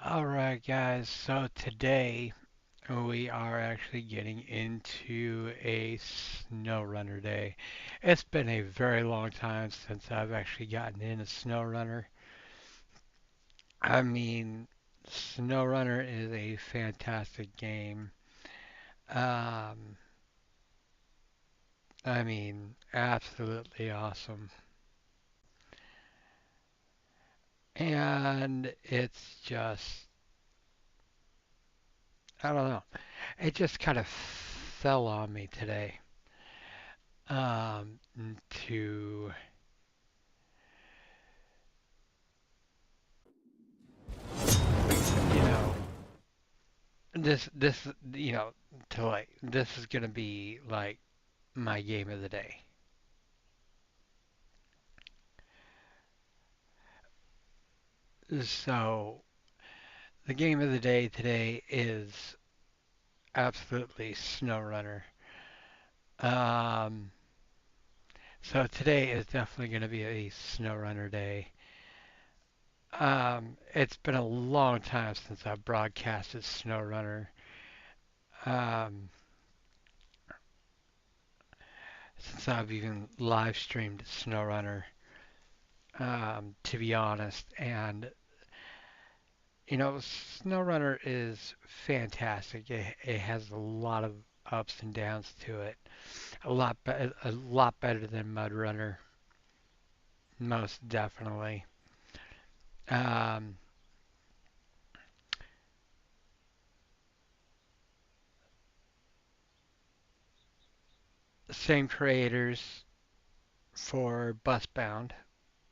Alright, guys, so today we are actually getting into a SnowRunner day. It's been a very long time since I've actually gotten into SnowRunner. I mean, SnowRunner is a fantastic game. Um, Absolutely awesome. And it's just, I don't know, it just kind of fell on me today. Um, to you know this to like this is gonna be like my game of the day. So the game of the day today is absolutely SnowRunner. Um, so today is definitely gonna be a SnowRunner day. It's been a long time since I broadcasted SnowRunner. Um, since I've even live streamed SnowRunner. To be honest, and SnowRunner is fantastic. It has a lot of ups and downs to it. A lot better than Mud Runner, most definitely. Um, Same creators for Busbound,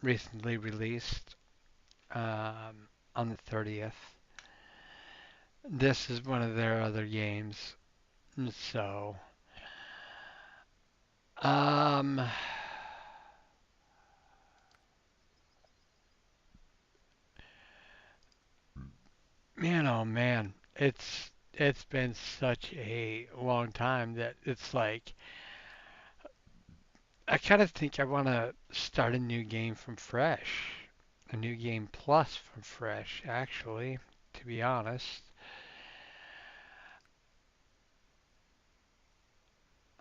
recently released on the 30th. This is one of their other games. So, um, man, oh man, it's been such a long time that it's like I kind of think I want to start a new game from fresh, a new game plus from fresh, actually, to be honest.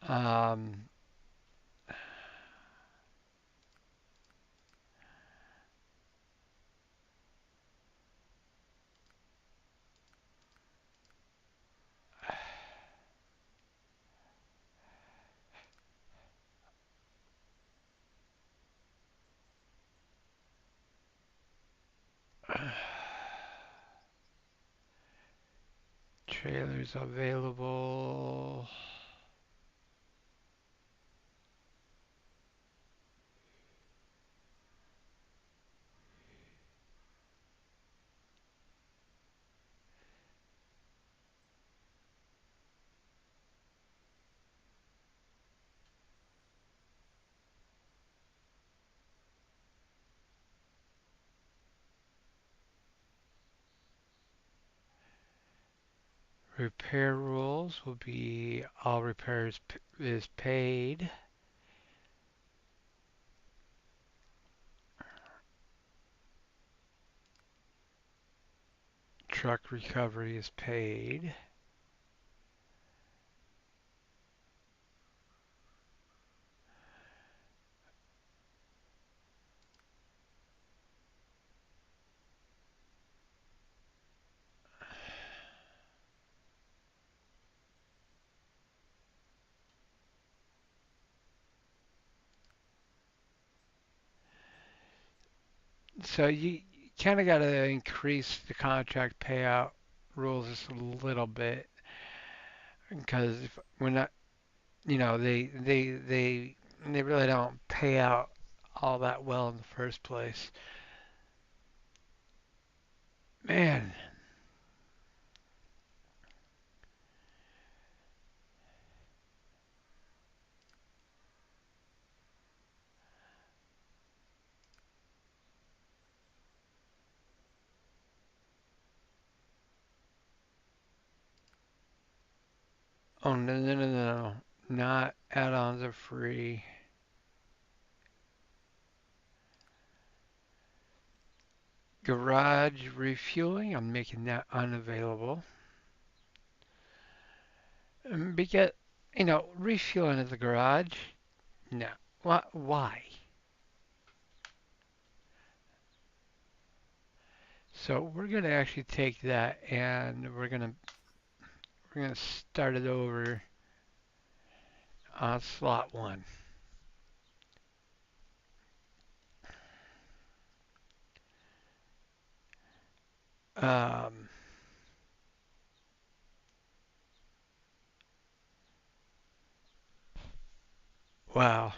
Um, Trailers available. Repair rules will be all repairs is paid. Truck recovery is paid. So you kind of got to increase the contract payout rules just a little bit because if we're not, they really don't pay out all that well in the first place. Man, oh no no no no, not add-ons are free. Garage refueling, I'm making that unavailable. Because, refueling at the garage, no. Why? So we're going to actually take that and we're gonna start it over on slot one. Um, wow.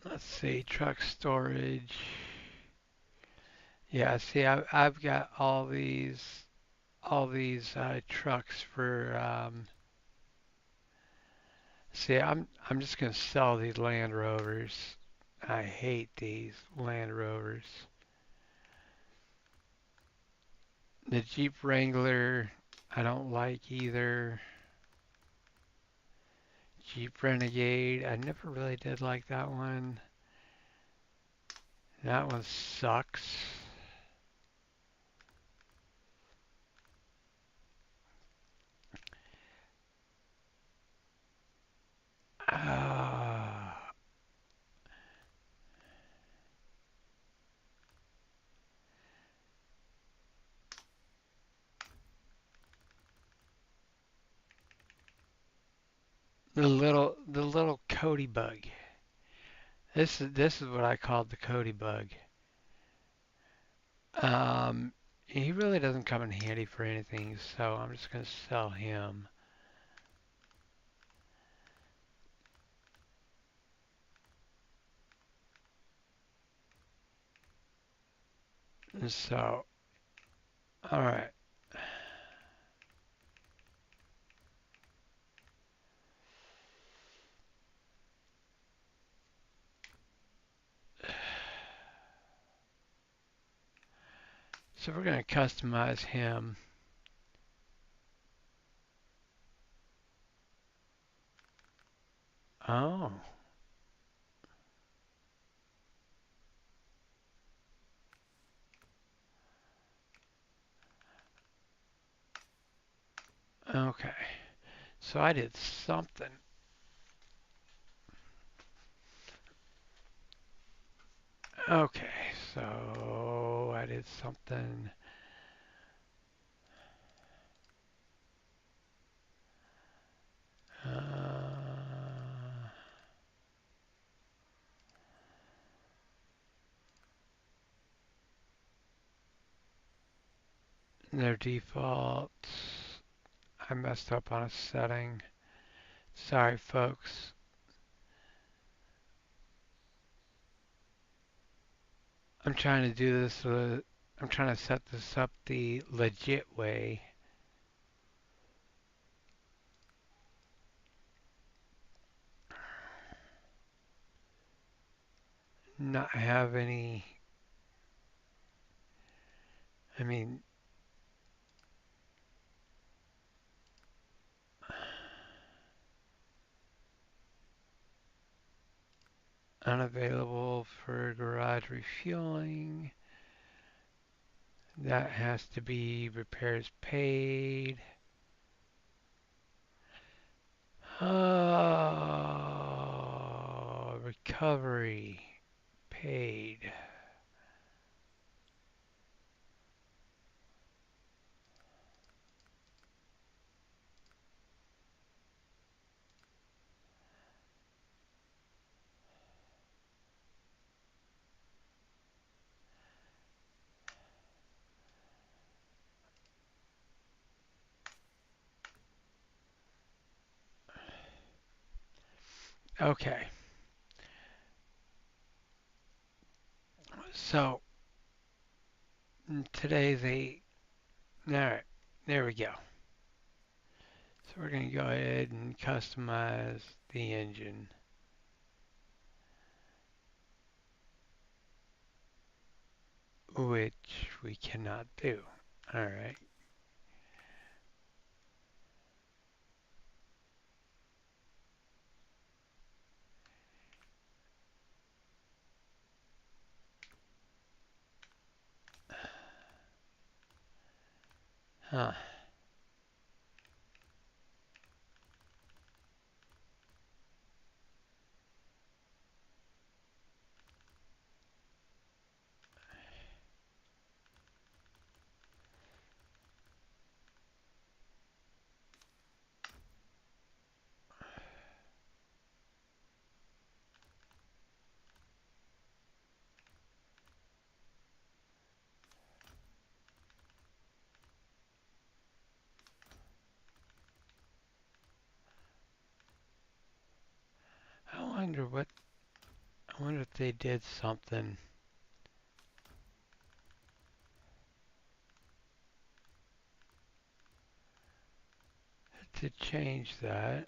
Let's see, truck storage. Yeah, see, I've got all these trucks for. See, I'm just gonna sell these Land Rovers. I hate these Land Rovers. The Jeep Wrangler, I don't like either. Jeep Renegade, I never really did like that one. That one sucks. Uh, the little Cody bug. This is what I called the Cody bug. He really doesn't come in handy for anything, so I'm just gonna sell him. And so, all right. So we're gonna customize him. Oh, okay. So I did something. Okay, so I did something. Uh, their default. I messed up on a setting. Sorry, folks. I'm trying to do this. I'm trying to set this up the legit way. Not have any. I mean, unavailable for garage refueling. That has to be repairs paid. Oh, recovery paid. Okay, so today's a. Alright, there we go. So we're going to go ahead and customize the engine. which we cannot do. All right. Huh. I wonder what. I wonder if they did something to change that.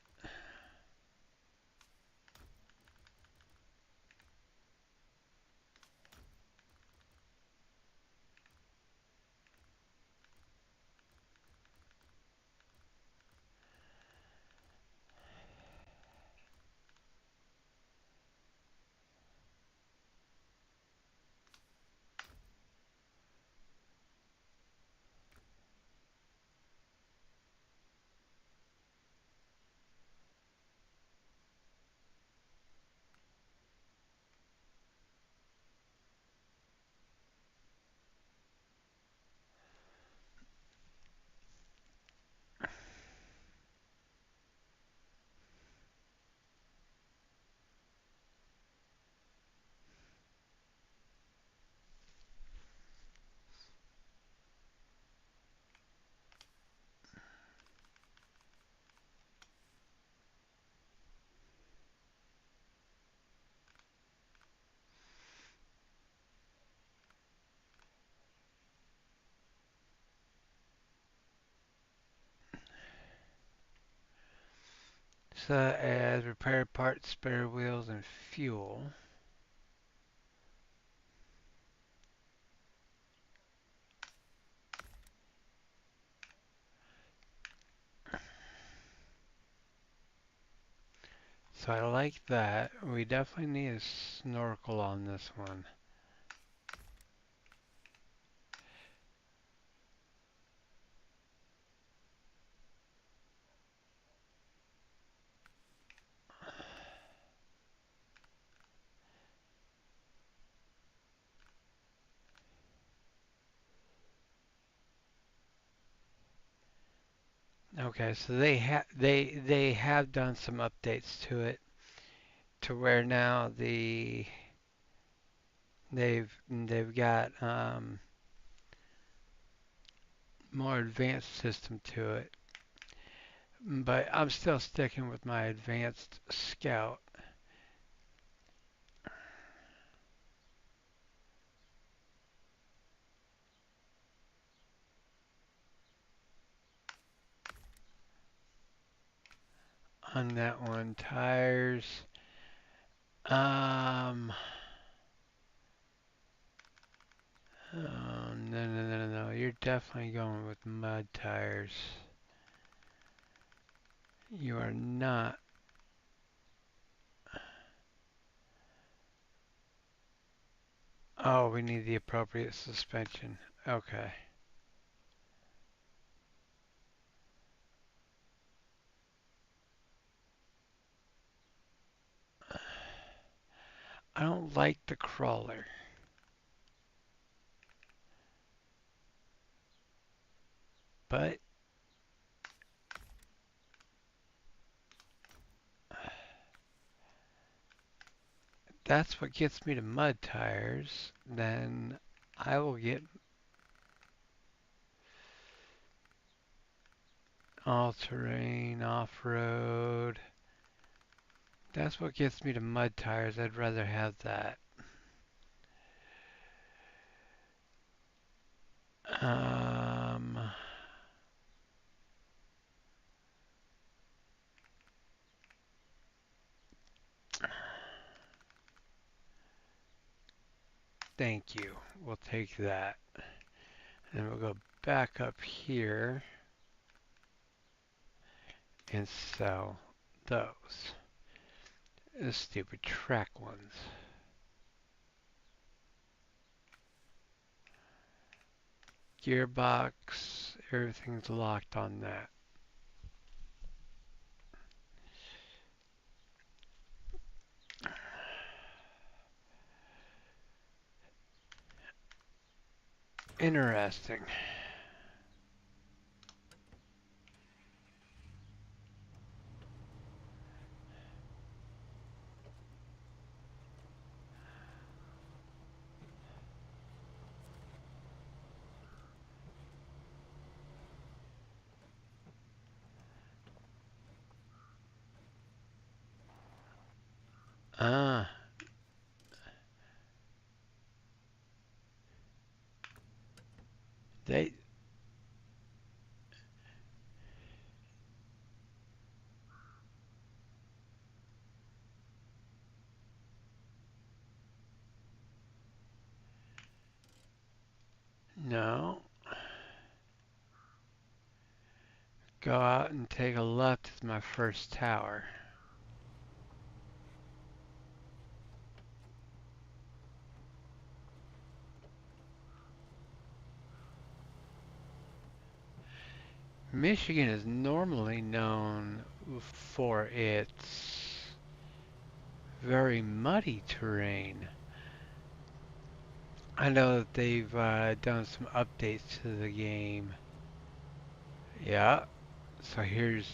So as repair parts, spare wheels, and fuel. So I like that. We definitely need a snorkel on this one. Okay, so they have done some updates to it to where now they've got more advanced system to it. But I'm still sticking with my advanced scout. On that one. Tires. Um. Oh, no. You're definitely going with mud tires. You are not. Oh, we need the appropriate suspension. Okay. I don't like the crawler, but that's what gets me to mud tires. Then I will get all terrain, off road. That's what gets me to mud tires. I'd rather have that. Um, Thank you. We'll take that. And we'll go back up here and sell those. The stupid track ones. Gearbox, everything's locked on that. Interesting. Ah, they no. Go out and take a left is my first tower. Michigan is normally known for its very muddy terrain. I know that they've done some updates to the game. Yeah, so here's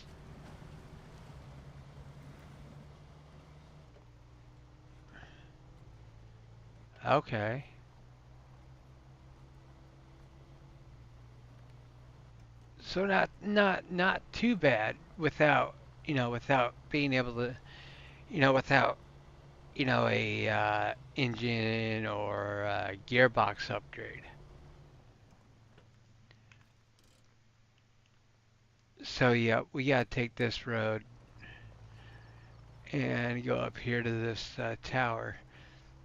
okay. So not too bad without without being able to without a engine or gearbox upgrade. So yeah, we gotta take this road and go up here to this tower.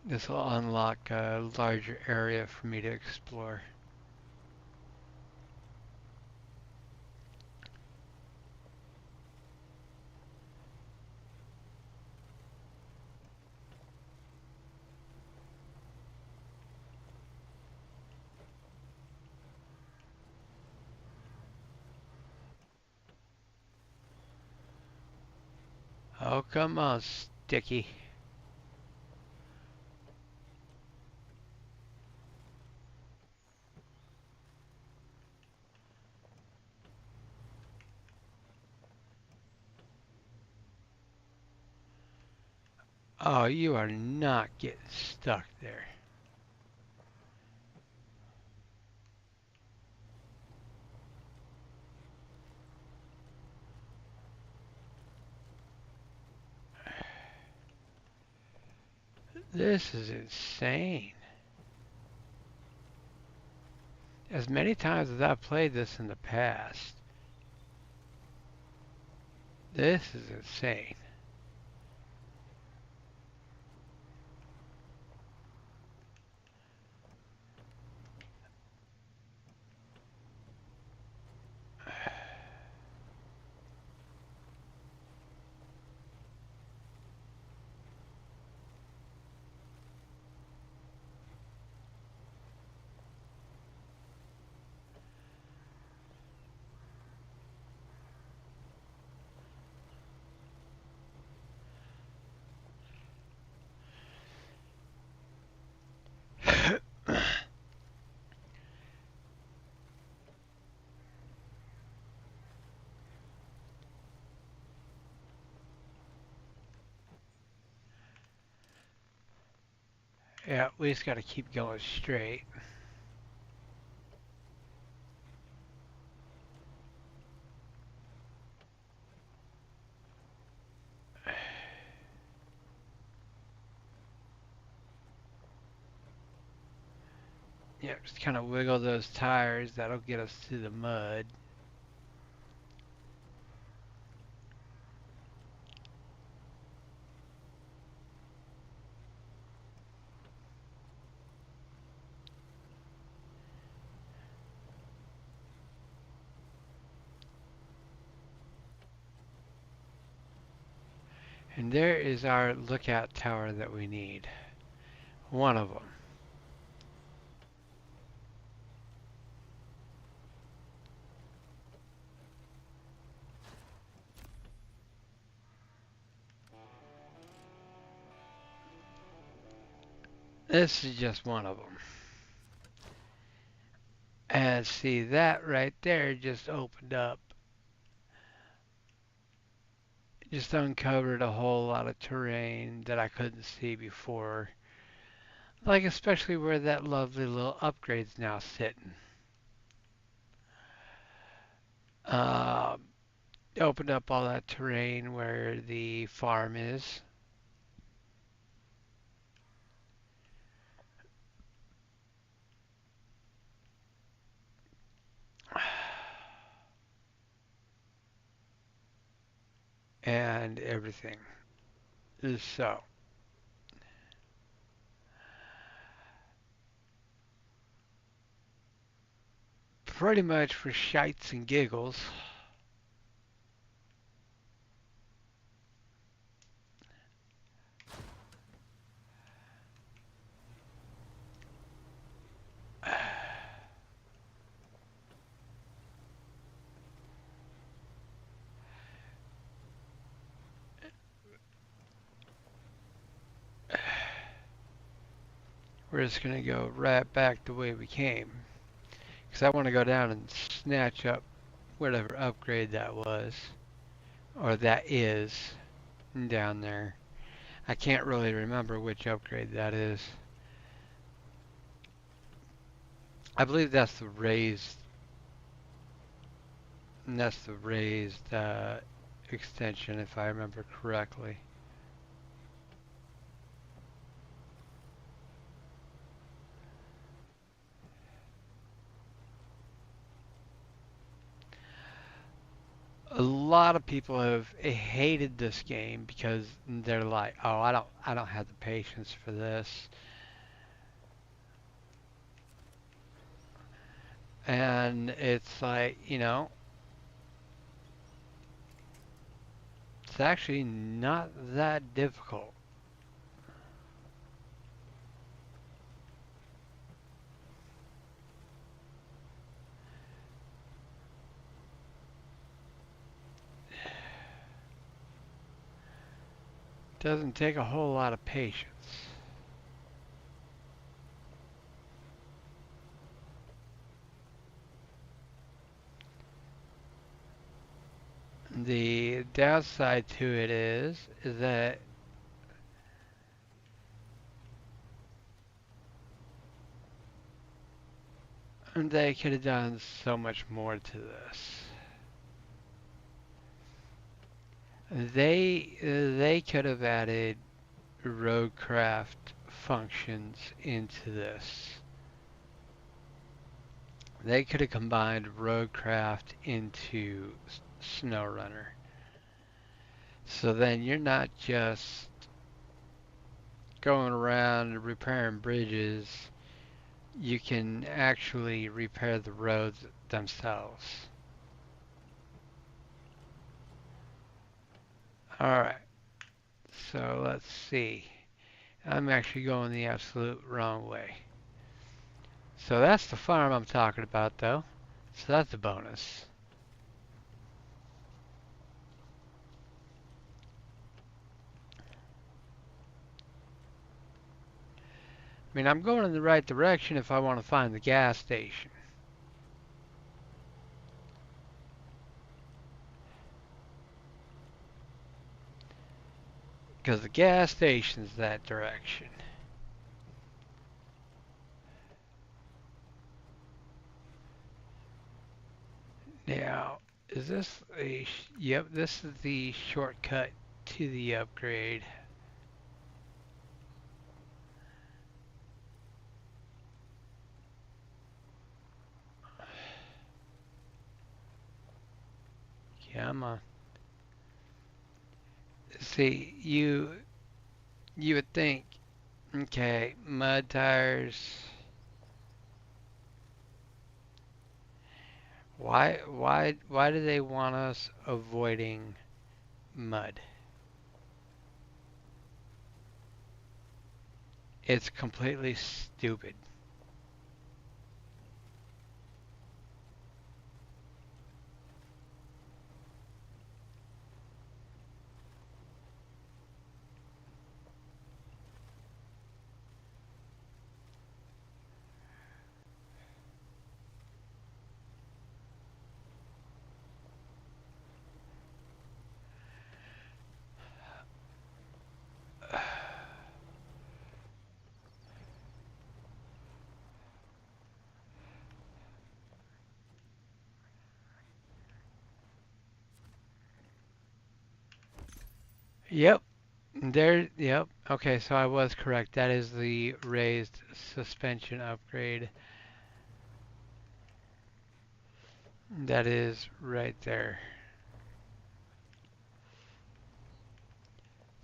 This will unlock a larger area for me to explore. Oh, come on, Sticky. Oh, you are not getting stuck there. This is insane. As many times as I've played this in the past, this is insane. Yeah, we just got to keep going straight. Yeah, just kind of wiggle those tires. That'll get us through the mud. And there is our lookout tower that we need. One of them. This is just one of them. And see, that right there just opened up. Just uncovered a whole lot of terrain that I couldn't see before. Like especially where that lovely little upgrade's now sitting. Uh, Opened up all that terrain where the farm is. And everything. So, pretty much for shites and giggles, we're just going to go right back the way we came. Because I want to go down and snatch up whatever upgrade that was, or that is, down there. I can't really remember which upgrade that is. I believe that's the raised, extension, if I remember correctly. A lot of people have hated this game because they're like, "Oh, I don't have the patience for this." And it's like, it's actually not that difficult. Doesn't take a whole lot of patience. The downside to it is that they could have done so much more to this. They could have added roadcraft functions into this. They could have combined roadcraft into SnowRunner. So then you're not just going around repairing bridges, you can actually repair the roads themselves. Alright, so let's see. I'm actually going the absolute wrong way. So that's the farm I'm talking about though. So that's a bonus. I mean, I'm going in the right direction if I want to find the gas station. Because the gas station's that direction. Now, is this a... Yep, this is the shortcut to the upgrade. Come on. See, you would think, okay, mud tires. Why do they want us avoiding mud? It's completely stupid. Yep, yep. Okay, so I was correct. That is the raised suspension upgrade. That is right there.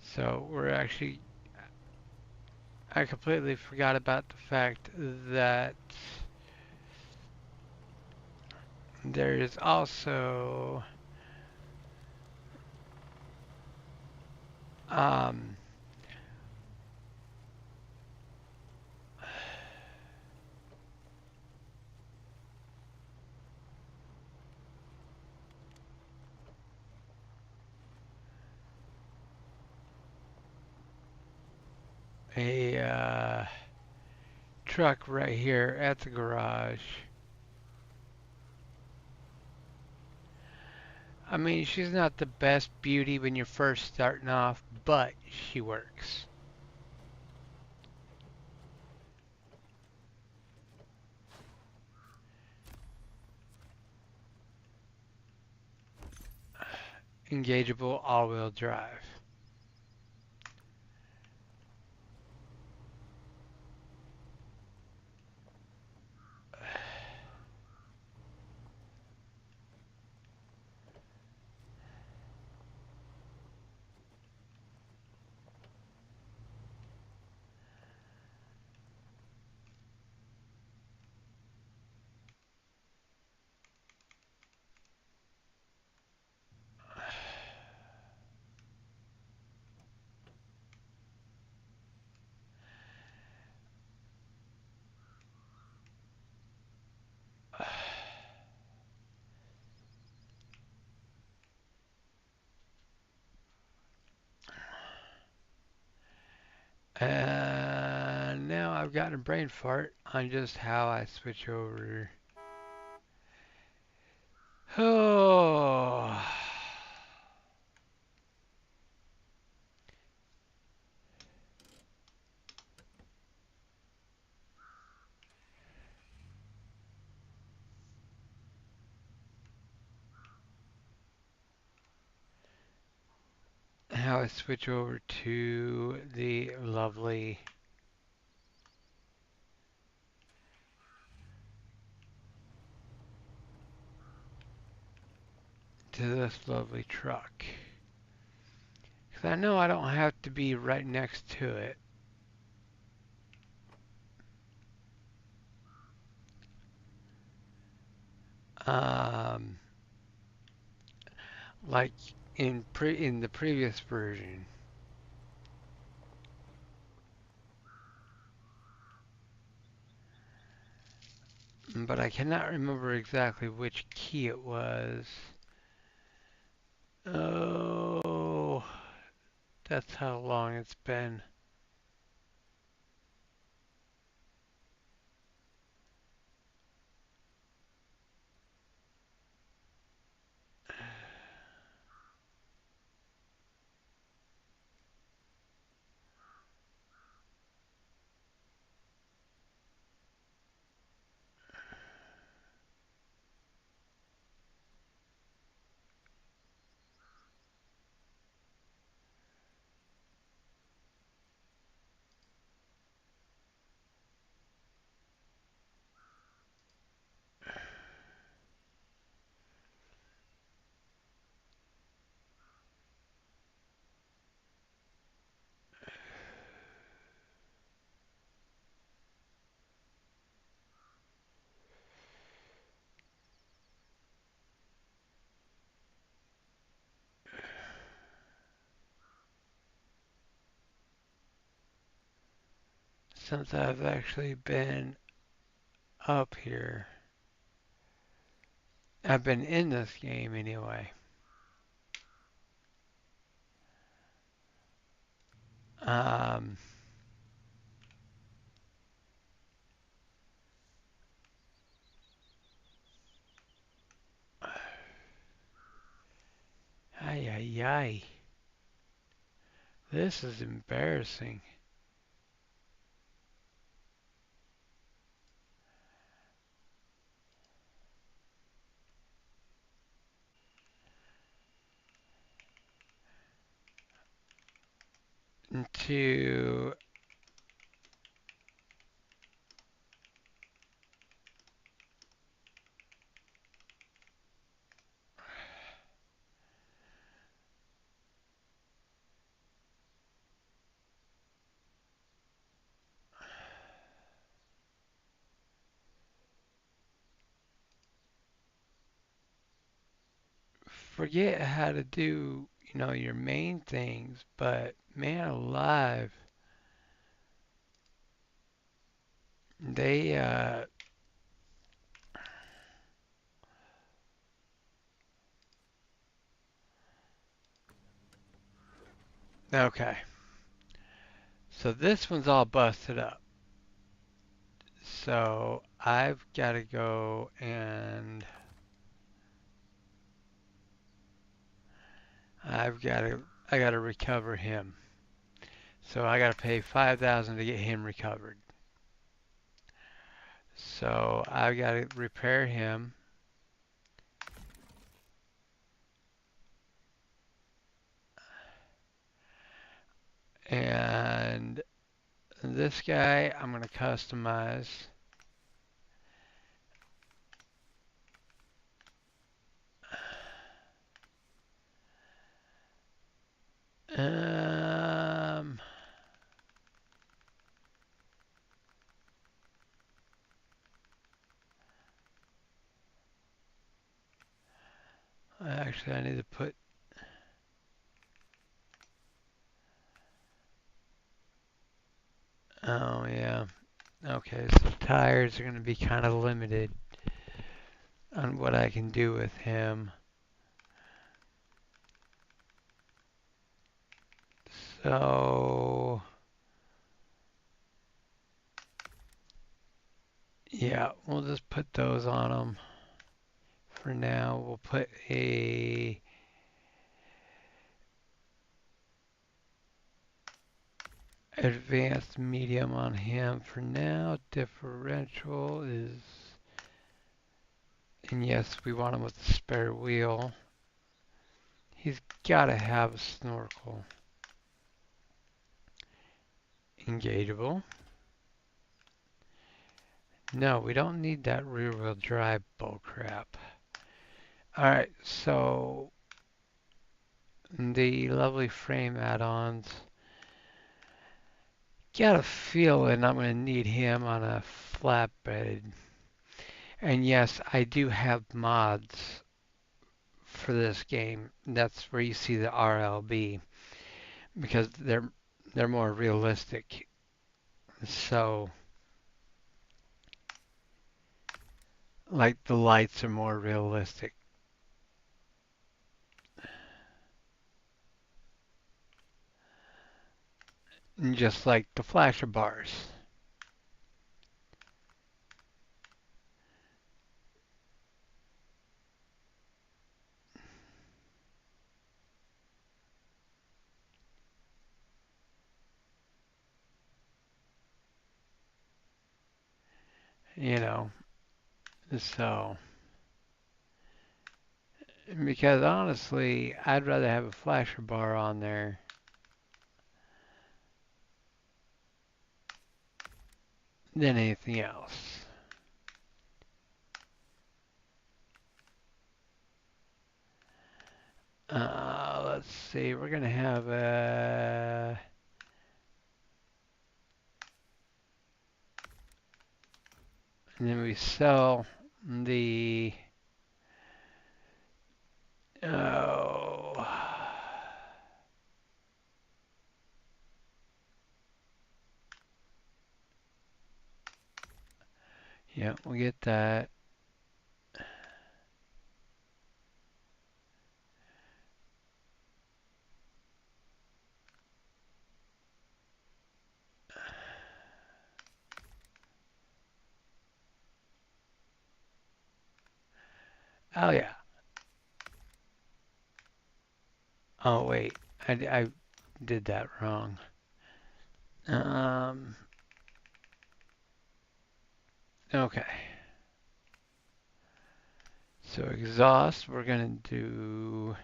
So we're actually, I completely forgot about the fact that there is also um, a truck right here at the garage. I mean, she's not the best beauty when you're first starting off, but she works. Engageable all-wheel drive. And now I've gotten a brain fart on just how I switch over. Oh, how I switch over to the lovely, to this lovely truck. Because I know I don't have to be right next to it. Um, like in the previous version. But I cannot remember exactly which key it was. Oh, that's how long it's been. since I've actually been up here. I've been in this game anyway. Um, ay, ay, ay. This is embarrassing. To forget how to do, your main things, but man alive, they, okay. So this one's all busted up. So I've got to go and I got to recover him. So I got to pay 5,000 to get him recovered. So I've got to repair him. And this guy I'm going to customize. Um, Actually, I need to put. Oh yeah. Okay, so tires are going to be kind of limited on what I can do with him. So yeah, we'll just put those on him for now. We'll put a advanced medium on him for now. Differential is, and yes, we want him with the spare wheel. He's got to have a snorkel. Engageable. No, we don't need that rear wheel drive bull crap. Alright, so the lovely frame add-ons. Got a feeling I'm going to need him on a flatbed. And yes, I do have mods for this game. That's where you see the RLB because they're more realistic. So like the lights are more realistic. Just like the flasher bars. You know, so because honestly, I'd rather have a flasher bar on there than anything else. Let's see, we're gonna have a and then we sell the oh Yeah, we'll get that. Oh yeah. Oh wait, I did that wrong. Um, okay. So exhaust, we're gonna do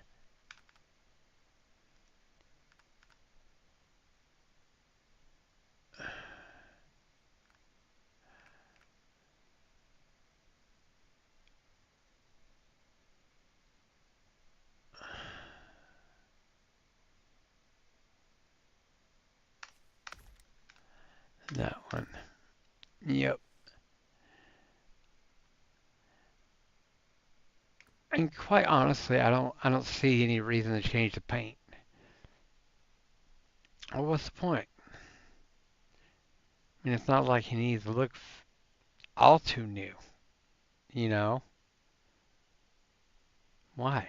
that one. Yep. And quite honestly, I don't see any reason to change the paint. Well, what's the point? I mean, it's not like he needs to look all too new, you know? Why?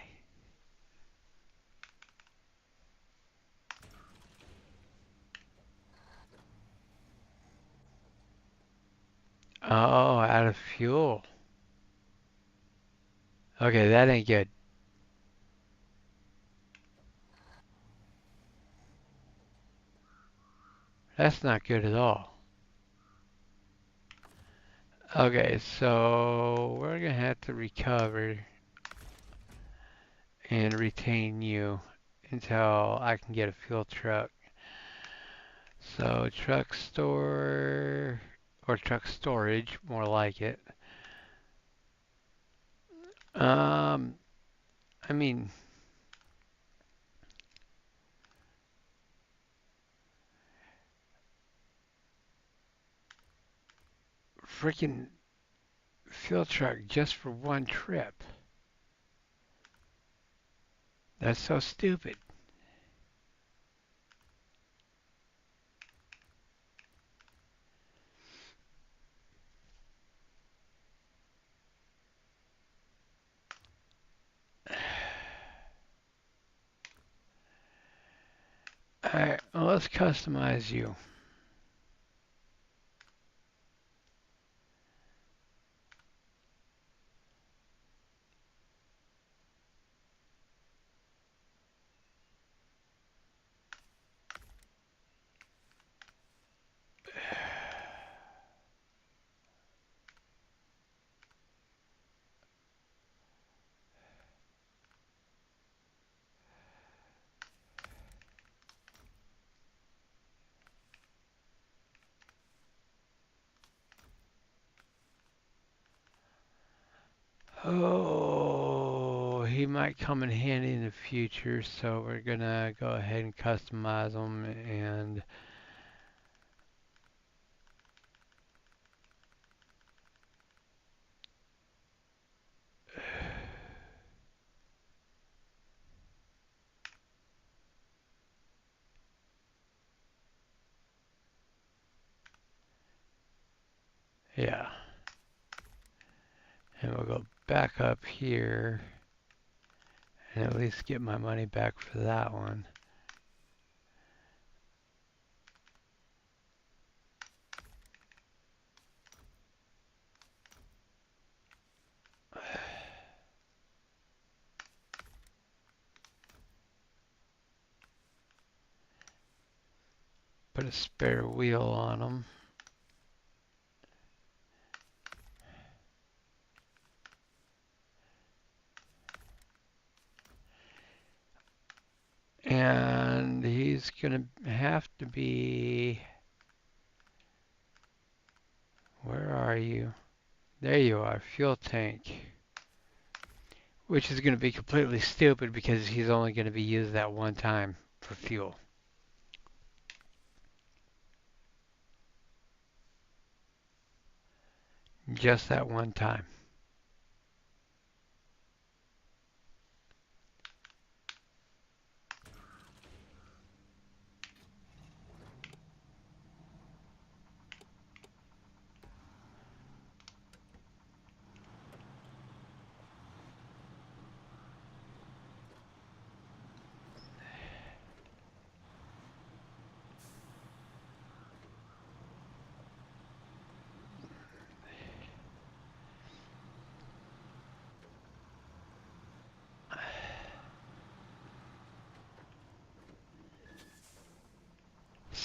Oh, out of fuel. Okay, that ain't good. That's not good at all. Okay, so we're gonna have to recover and retain you until I can get a fuel truck. So truck store or truck storage, more like it. Um, I mean, freaking fuel truck just for one trip. That's so stupid. Alright, well, let's customize you. Oh, he might come in handy in the future, so we're gonna go ahead and customize them and yeah. And we'll go back up here and at least get my money back for that one. Put a spare wheel on them. And he's gonna have to be, where are you? There you are, fuel tank. Which is gonna be completely stupid because he's only gonna be used that one time for fuel. Just that one time.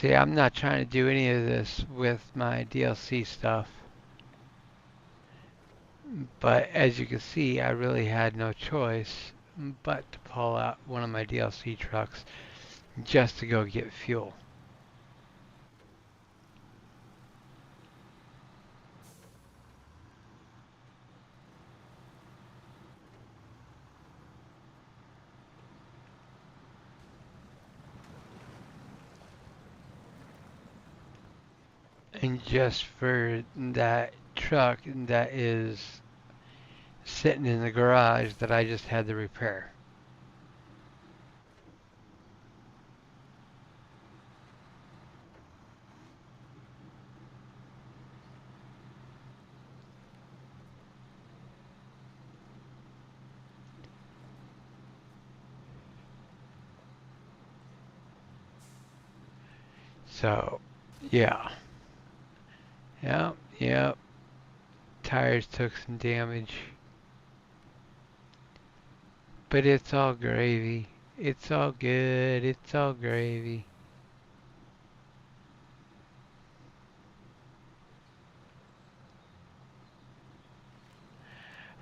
See, I'm not trying to do any of this with my DLC stuff, but as you can see, I really had no choice but to pull out one of my DLC trucks just to go get fuel. And just for that truck that is sitting in the garage that I just had to repair. So, yeah. Yep, yep. Tires took some damage. But it's all gravy. It's all good. It's all gravy.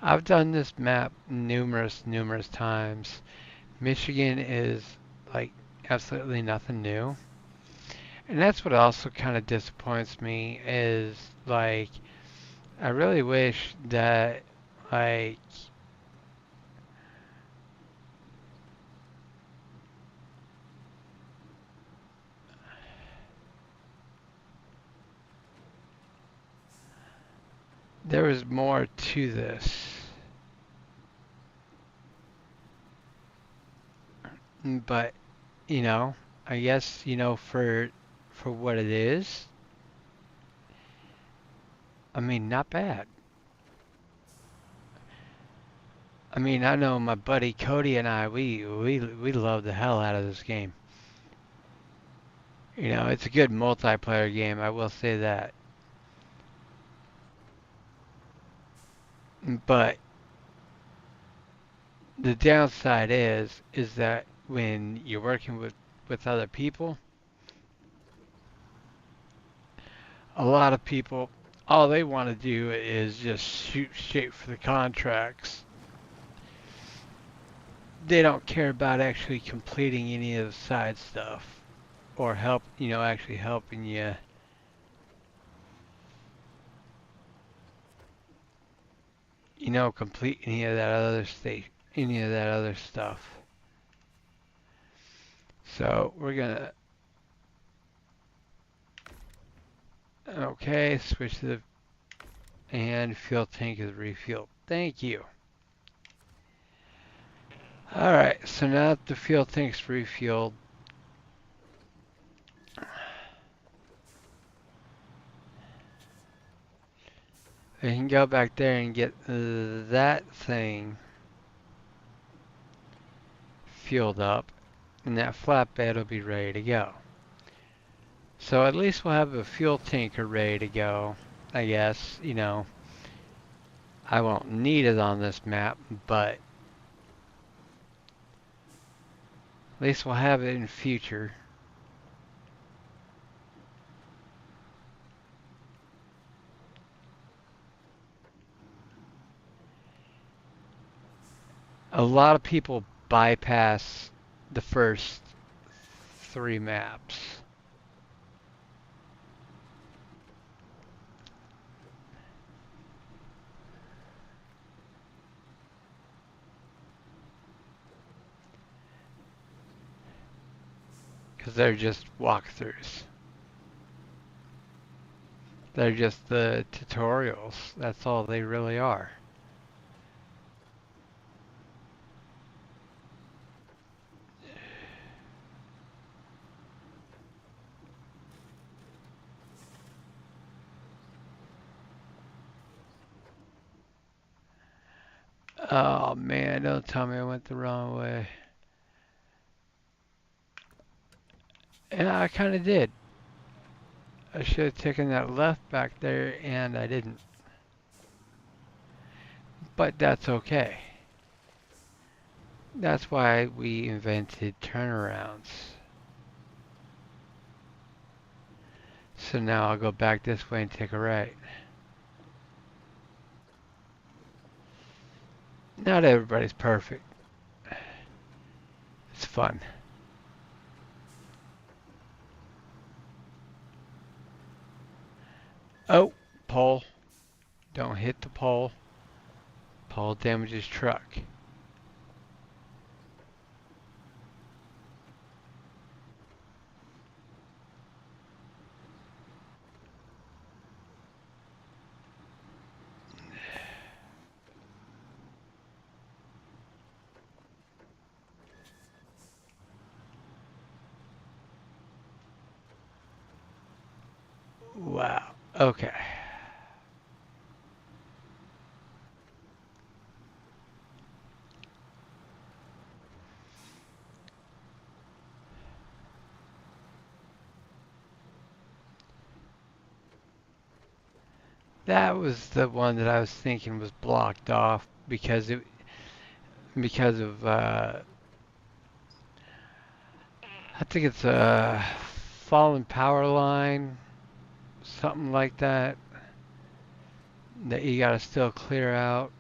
I've done this map numerous times. Michigan is like absolutely nothing new. And that's what also kind of disappoints me is like I really wish that like there was more to this. But, you know, I guess, for what it is, I mean, not bad. I mean, I know my buddy Cody and I, we love the hell out of this game. You know, it's a good multiplayer game, I will say that. But the downside is that when you're working with other people, a lot of people, all they want to do is just shoot straight for the contracts. They don't care about actually completing any of the side stuff or actually helping you, complete any of that other stuff. So we're gonna, okay, switch to the, and fuel tank is refueled. Thank you. All right, so now that the fuel tank's refueled, we can go back there and get that thing fueled up, and that flatbed will be ready to go. So at least we'll have a fuel tanker ready to go, I guess. I won't need it on this map, but at least we'll have it in future. A lot of people bypass the first 3 maps. Because they're just walkthroughs. They're just the tutorials. That's all they really are. Oh man, don't tell me I went the wrong way. Yeah, I kind of did. I should have taken that left back there, and I didn't. But that's okay. That's why we invented turnarounds. So now I'll go back this way and take a right. Not everybody's perfect. It's fun. Oh, pole. Don't hit the pole. Pole damages truck. Wow. Okay. That was the one that I was thinking was blocked off because of I think it's a fallen power line, something like that that you gotta still clear out.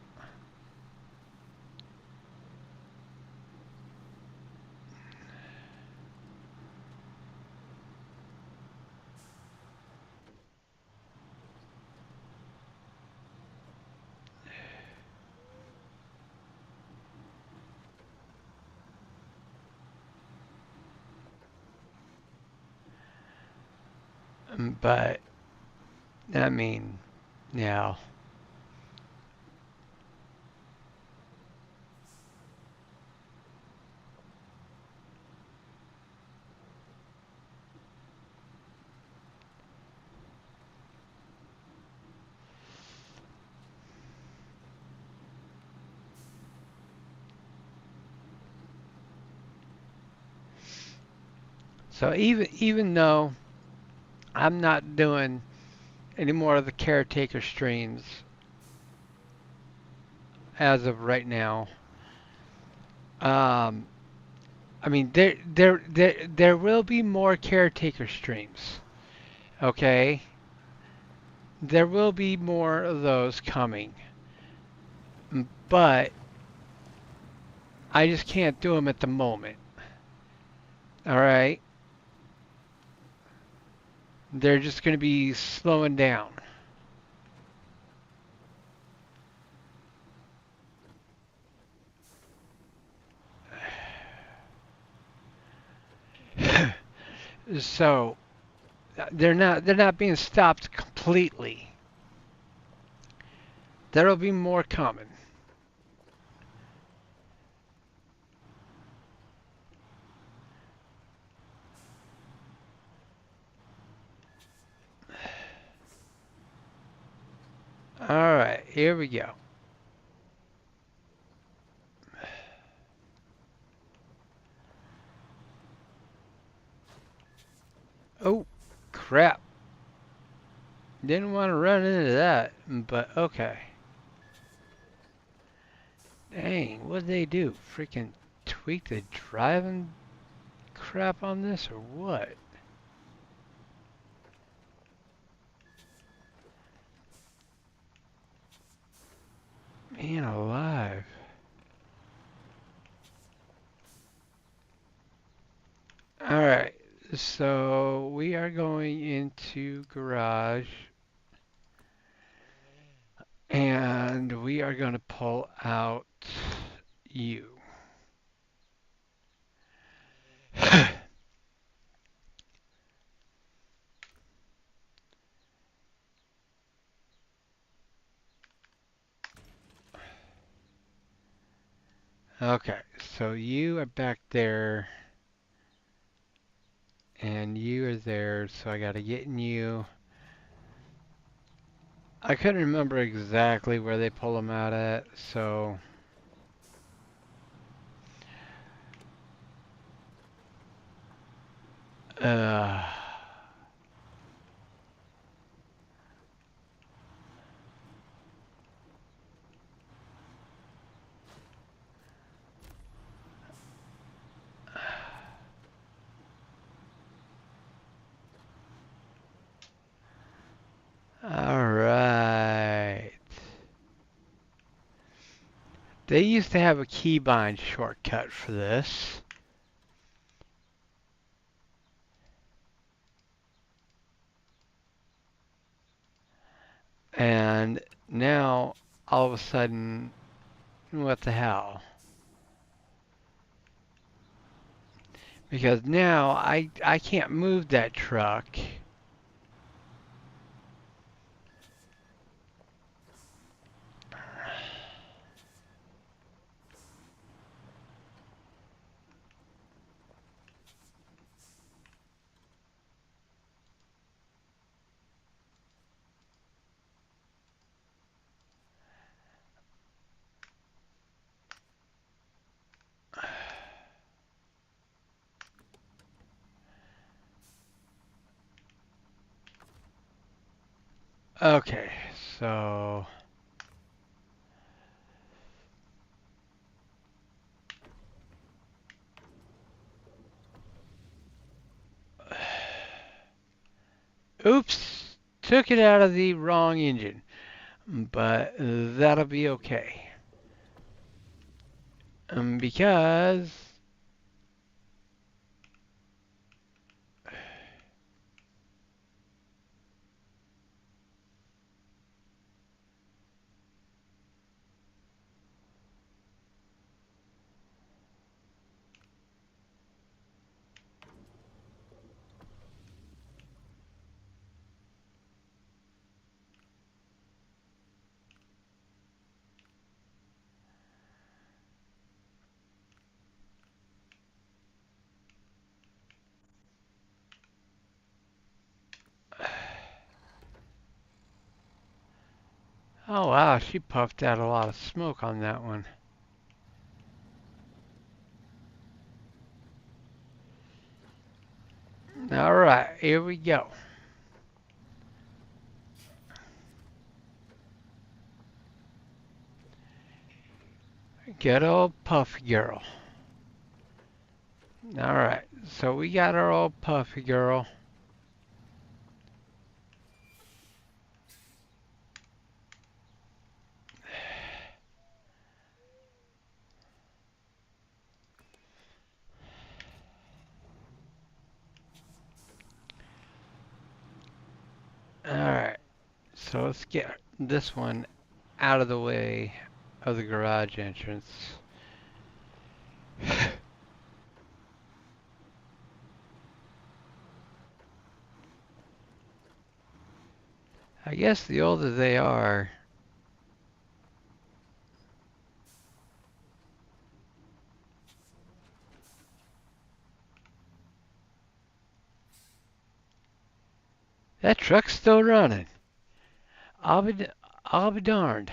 But I mean, yeah. So even though I'm not doing any more of the caretaker streams as of right now, um, I mean there will be more caretaker streams. Okay, there will be more of those coming, but I just can't do them at the moment. All right, they're just going to be slowing down. So they're not being stopped completely. There'll be more coming. All right, here we go. Oh, crap. Didn't want to run into that, but okay. Dang, what'd they do? Freaking tweak the driving crap on this or what? Man alive. All right, so we are going into garage and we are going to pull out you. Okay, so you are back there and you are there, so I got to get in you. I couldn't remember exactly where they pull them out at, so uh They used to have a keybind shortcut for this. And now, all of a sudden, what the hell? Because now I can't move that truck. Okay, so oops, took it out of the wrong engine, but that'll be okay. Because oh wow, she puffed out a lot of smoke on that one. All right, here we go. Good old Puffy girl. All right, so we got our old Puffy girl. All right, so let's get this one out of the way of the garage entrance. I guess the older they are, that truck's still running. I'll be I'll be darned.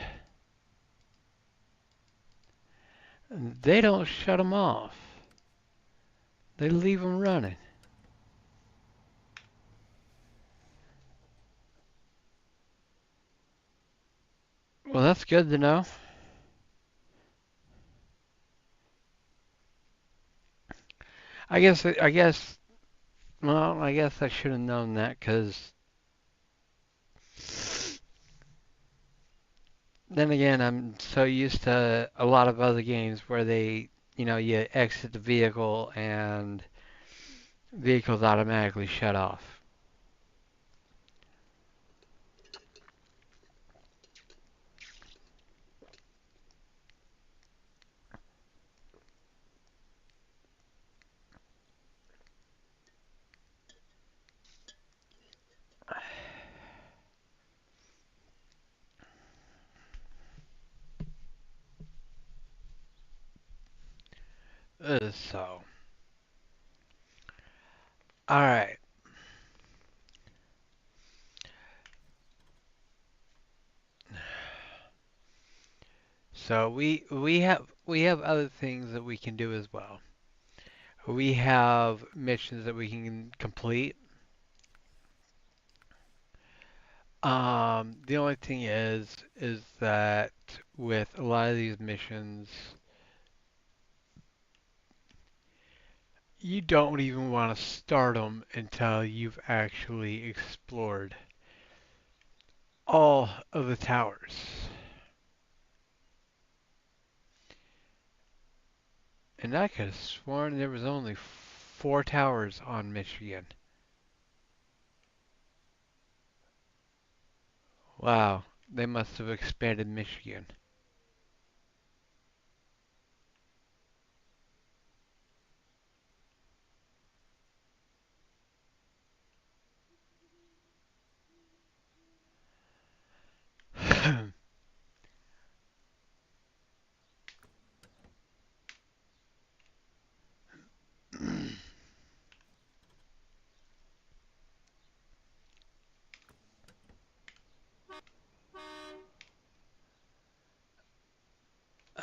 They don't shut 'em off. They leave 'em running. Well, that's good to know. I guess I should have known that because then again, I'm so used to a lot of other games where you exit the vehicle and vehicles automatically shut off. So, all right. So we have other things that we can do as well. We have missions that we can complete. The only thing is that with a lot of these missions, you don't even want to start them until you've actually explored all of the towers. And I could have sworn there was only 4 towers on Michigan. Wow, they must have expanded Michigan.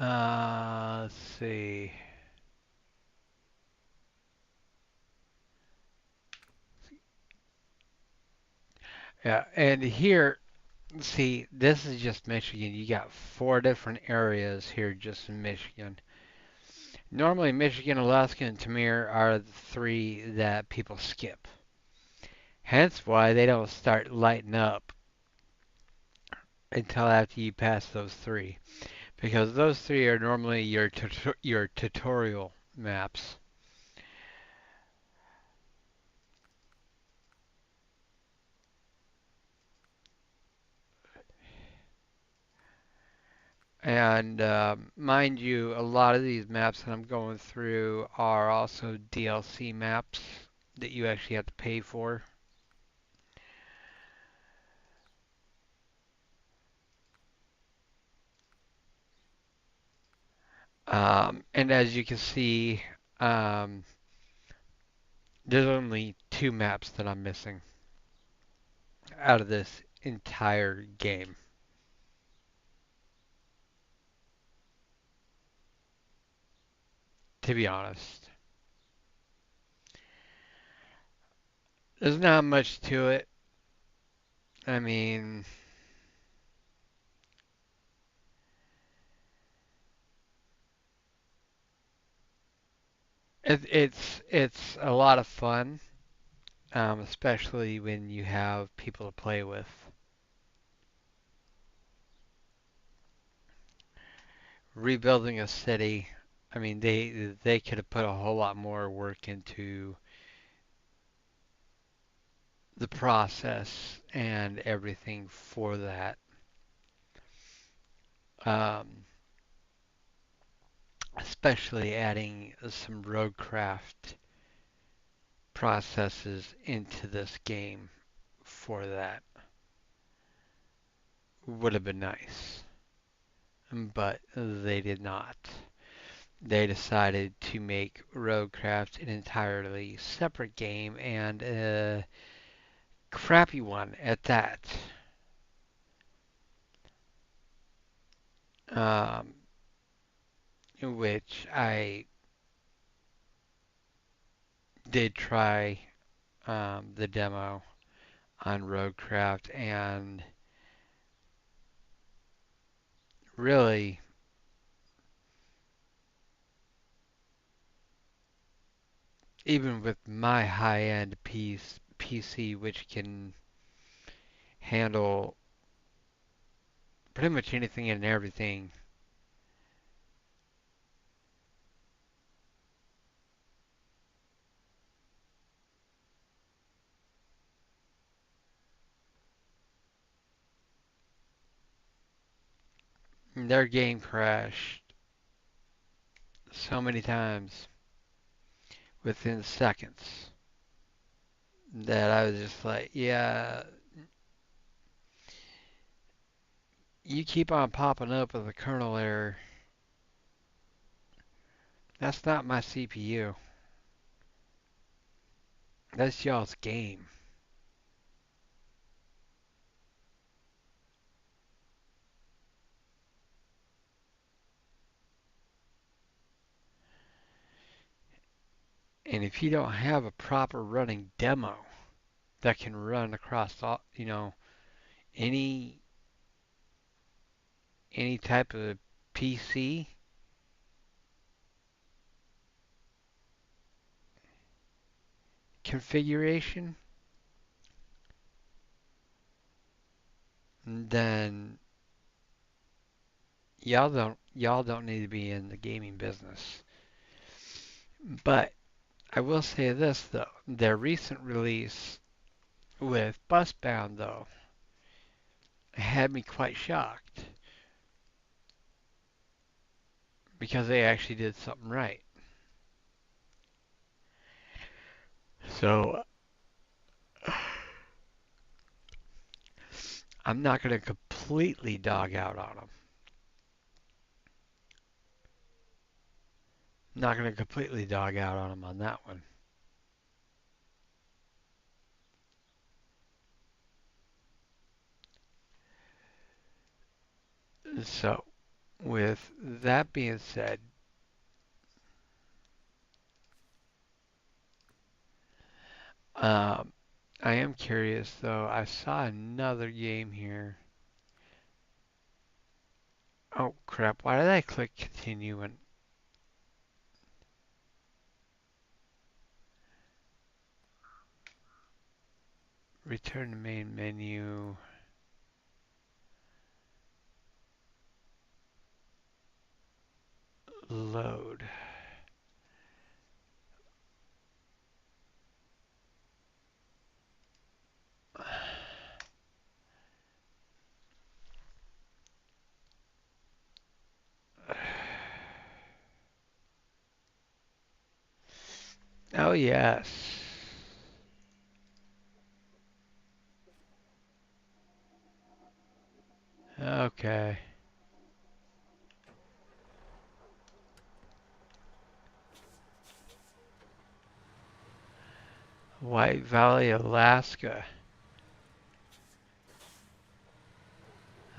Let's see. Yeah, and here, see, this is just Michigan. You got 4 different areas here just in Michigan. Normally, Michigan, Alaska, and Tamir are the 3 that people skip. Hence why they don't start lighting up until after you pass those 3. Because those 3 are normally your tutorial maps. And mind you, a lot of these maps that I'm going through are also DLC maps that you actually have to pay for. And as you can see, um, there's only 2 maps that I'm missing out of this entire game, to be honest. There's not much to it. I mean, it's a lot of fun, especially when you have people to play with. Rebuilding a city, I mean, they could have put a whole lot more work into the process and everything for that. Um, Especially adding some roadcraft processes into this game for that would have been nice, but they did not. They decided to make roadcraft an entirely separate game and a crappy one at that. Um, which I did try the demo on roadcraft, and really, even with my high-end PC, which can handle pretty much anything and everything, their game crashed so many times within seconds that I was just like, yeah, you keep on popping up with a kernel error. That's not my CPU. That's y'all's game. And if you don't have a proper running demo that can run across all, any any type of PC configuration, then y'all don't need to be in the gaming business. But I will say this though, their recent release with Busbound though had me quite shocked because they actually did something right. So I'm not going to completely dog out on them. Not going to completely dog out on them on that one. So with that being said, um, I am curious though. I saw another game here. Oh crap! Why did I click continue and return to main menu? Load. Oh yes. Okay. White Valley, Alaska.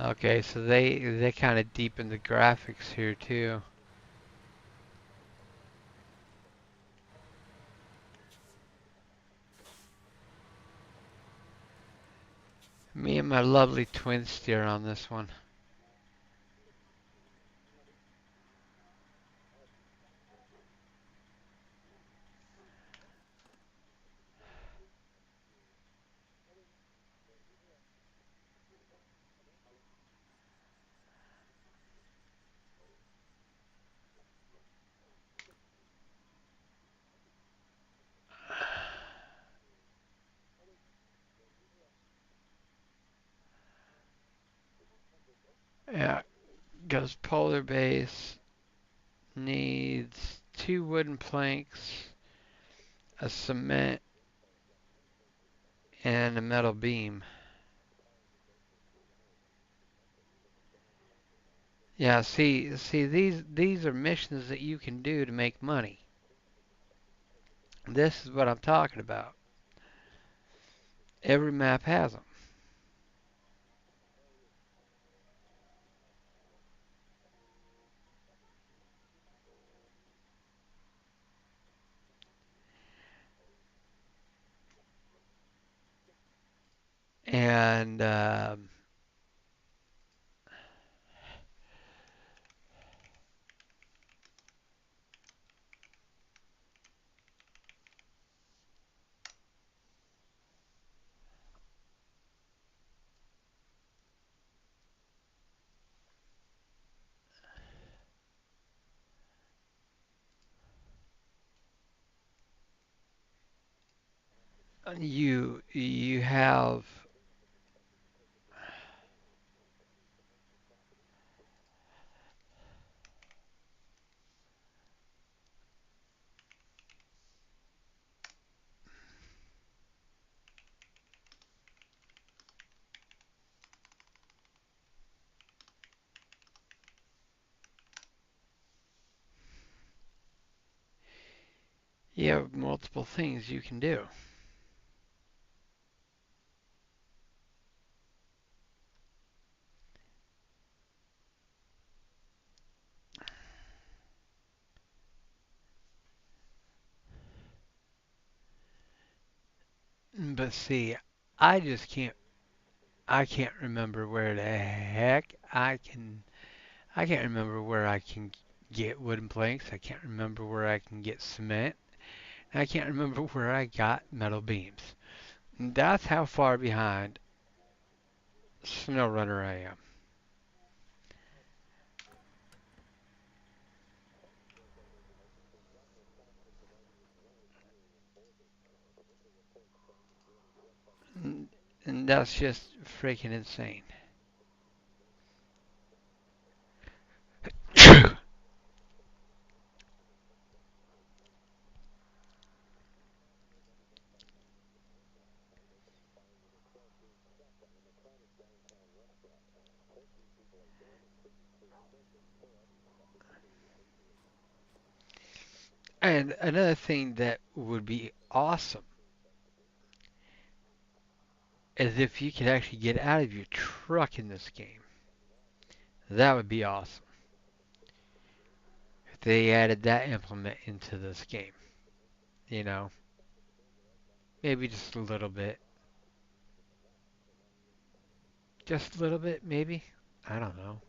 Okay, so they kind of deepen the graphics here too. Me and my lovely twin steer on this one. Yeah, goes polar base, needs two wooden planks, a cement, and a metal beam. Yeah, see these are missions that you can do to make money. This is what I'm talking about. Every map has them. And you have, you have multiple things you can do. But see, I just I can't remember where the heck I can't remember where I can get wooden planks. I can't remember where I can get cement. I can't remember where I got metal beams. That's how far behind SnowRunner I am. And that's just freaking insane. And another thing that would be awesome is if you could actually get out of your truck in this game. That would be awesome. If they added that implement into this game. You know, maybe just a little bit. Just a little bit, maybe. I don't know.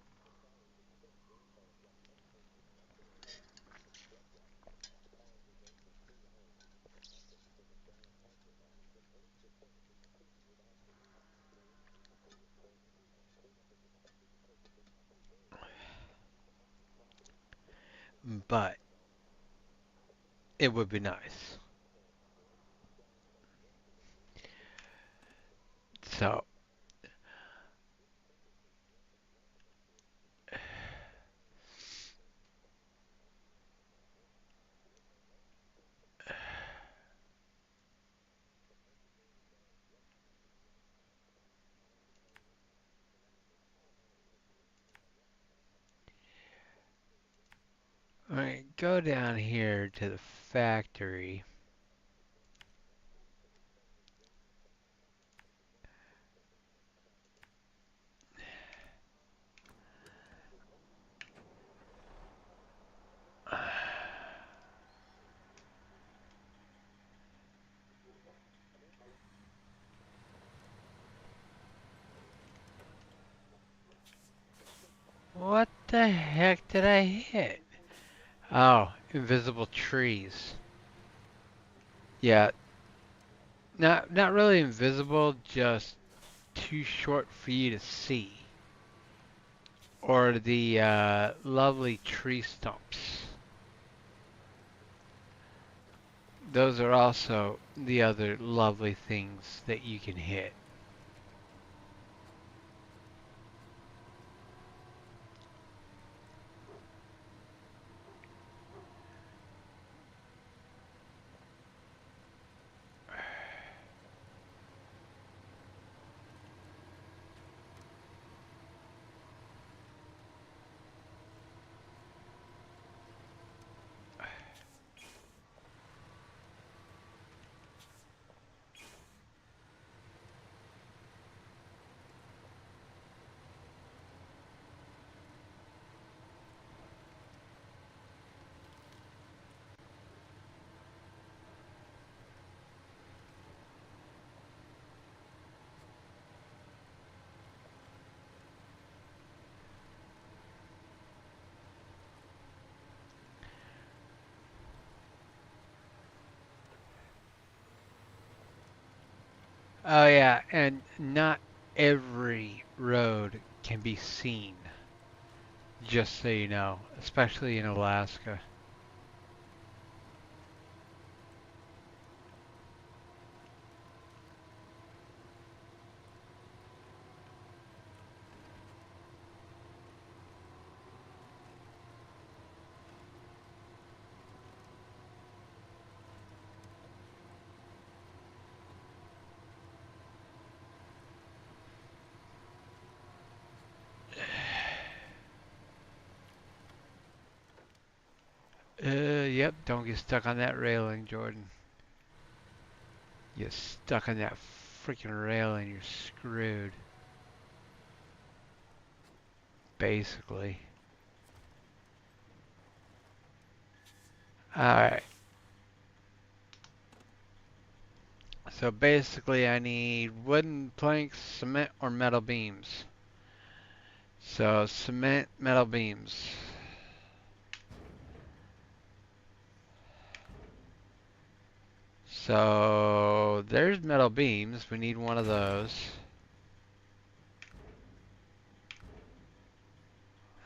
But it would be nice. So, alright, go down here to the factory. What the heck did I hit? Oh, invisible trees. Yeah, not really invisible, just too short for you to see. Or the lovely tree stumps. Those are also the other lovely things that you can hit. Oh yeah, and not every road can be seen, just so you know, especially in Alaska. Yep, don't get stuck on that railing, Jordan. Get stuck on that freaking railing, you're screwed. Basically. Alright, so basically I need wooden planks, cement, or metal beams. So, cement, metal beams. So, there's metal beams. We need one of those.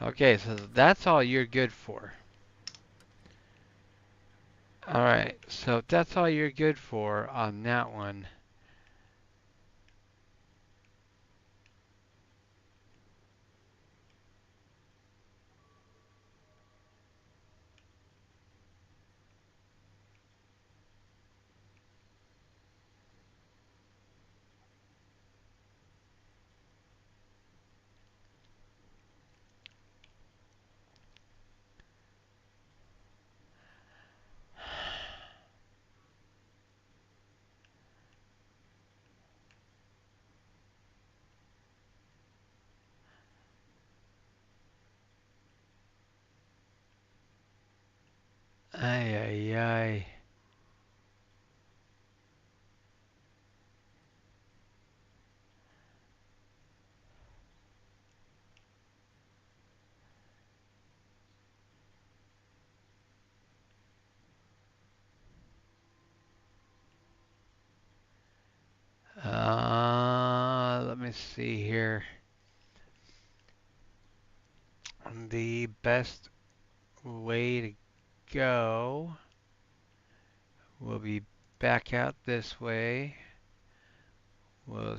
Okay, so that's all you're good for. Alright, so if that's all you're good for on that one, Ay, ay, ay. Let me see here. The best way to go will be back out this way. We'll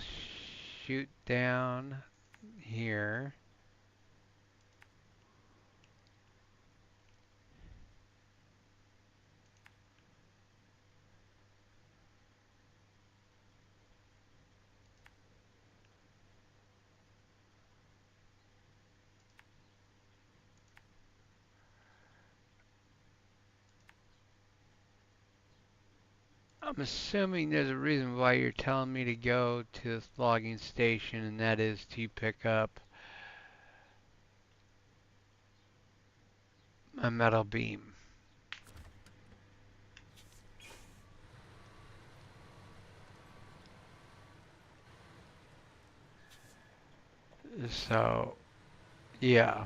shoot down here. I'm assuming there's a reason why you're telling me to go to this logging station, and that is to pick up my metal beam. So, yeah,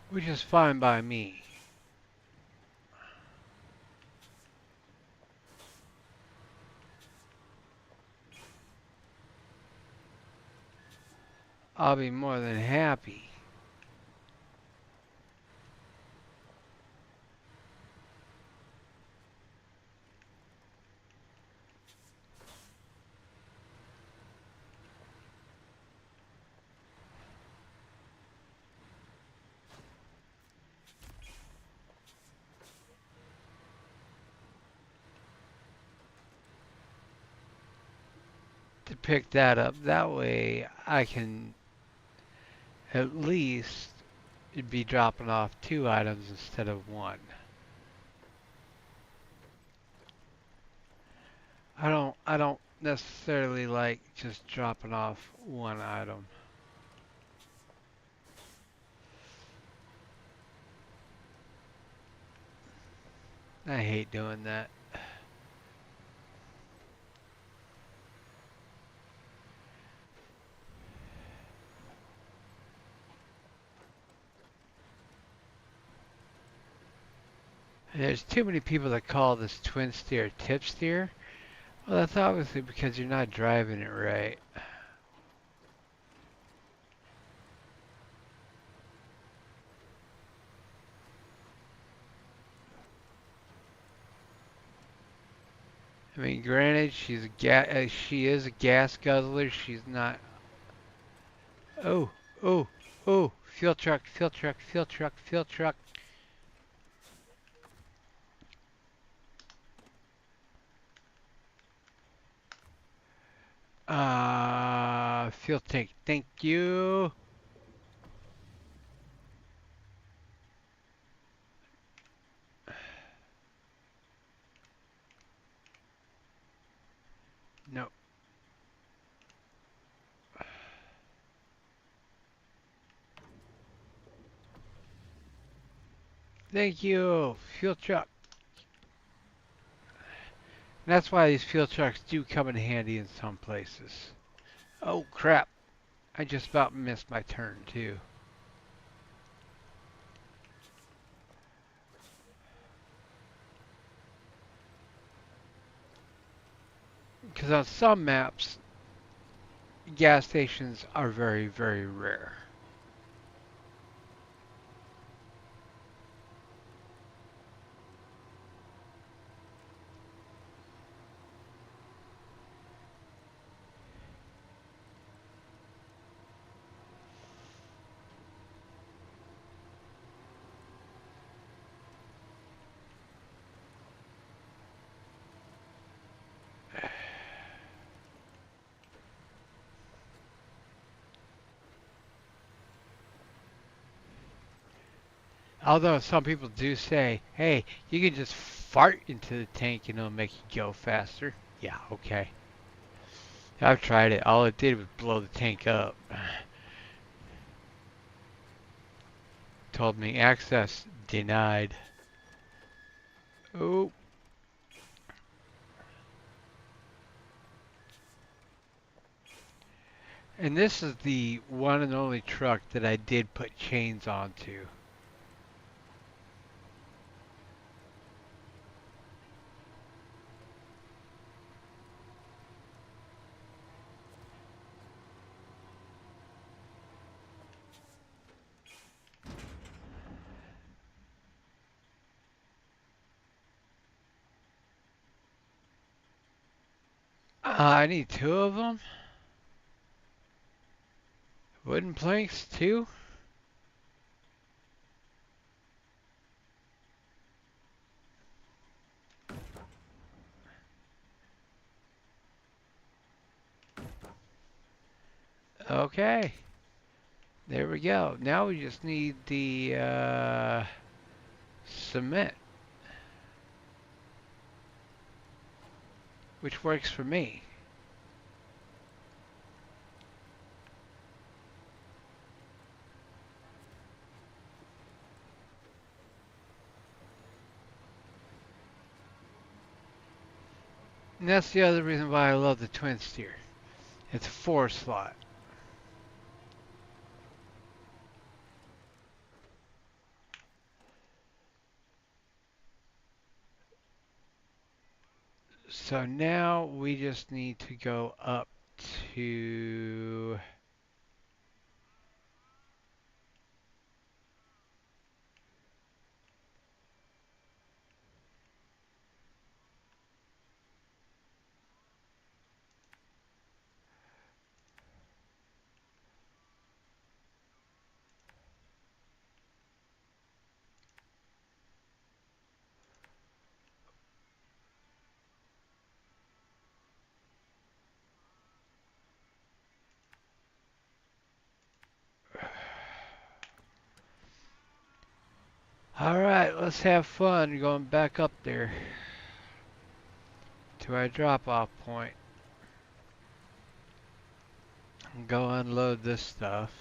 which is fine by me. I'll be more than happy. To pick that up. That way I can at least be dropping off 2 items instead of one. I don't necessarily like just dropping off one item. I hate doing that. There's too many people that call this twin steer tip steer. Well, that's obviously because you're not driving it right. I mean, granted, she is a gas guzzler. She's not. Oh, oh, oh! Fuel truck, fuel truck, fuel truck, fuel truck. Fuel tank. Thank you. No. Thank you, fuel truck. That's why these fuel trucks do come in handy in some places. Oh crap! I just about missed my turn too. Because on some maps, gas stations are very, very rare. Although some people do say, hey, you can just fart into the tank and it'll make you go faster. Yeah, okay. I've tried it. All it did was blow the tank up. told me access denied. Oh, and this is the one and only truck that I did put chains onto. I need two of them. Wooden planks too. Okay, there we go. Now we just need the cement, which works for me. And that's the other reason why I love the twin steer. It's a 4 slot. So now we just need to go up to Alright, let's have fun going back up there to our drop off point and go unload this stuff.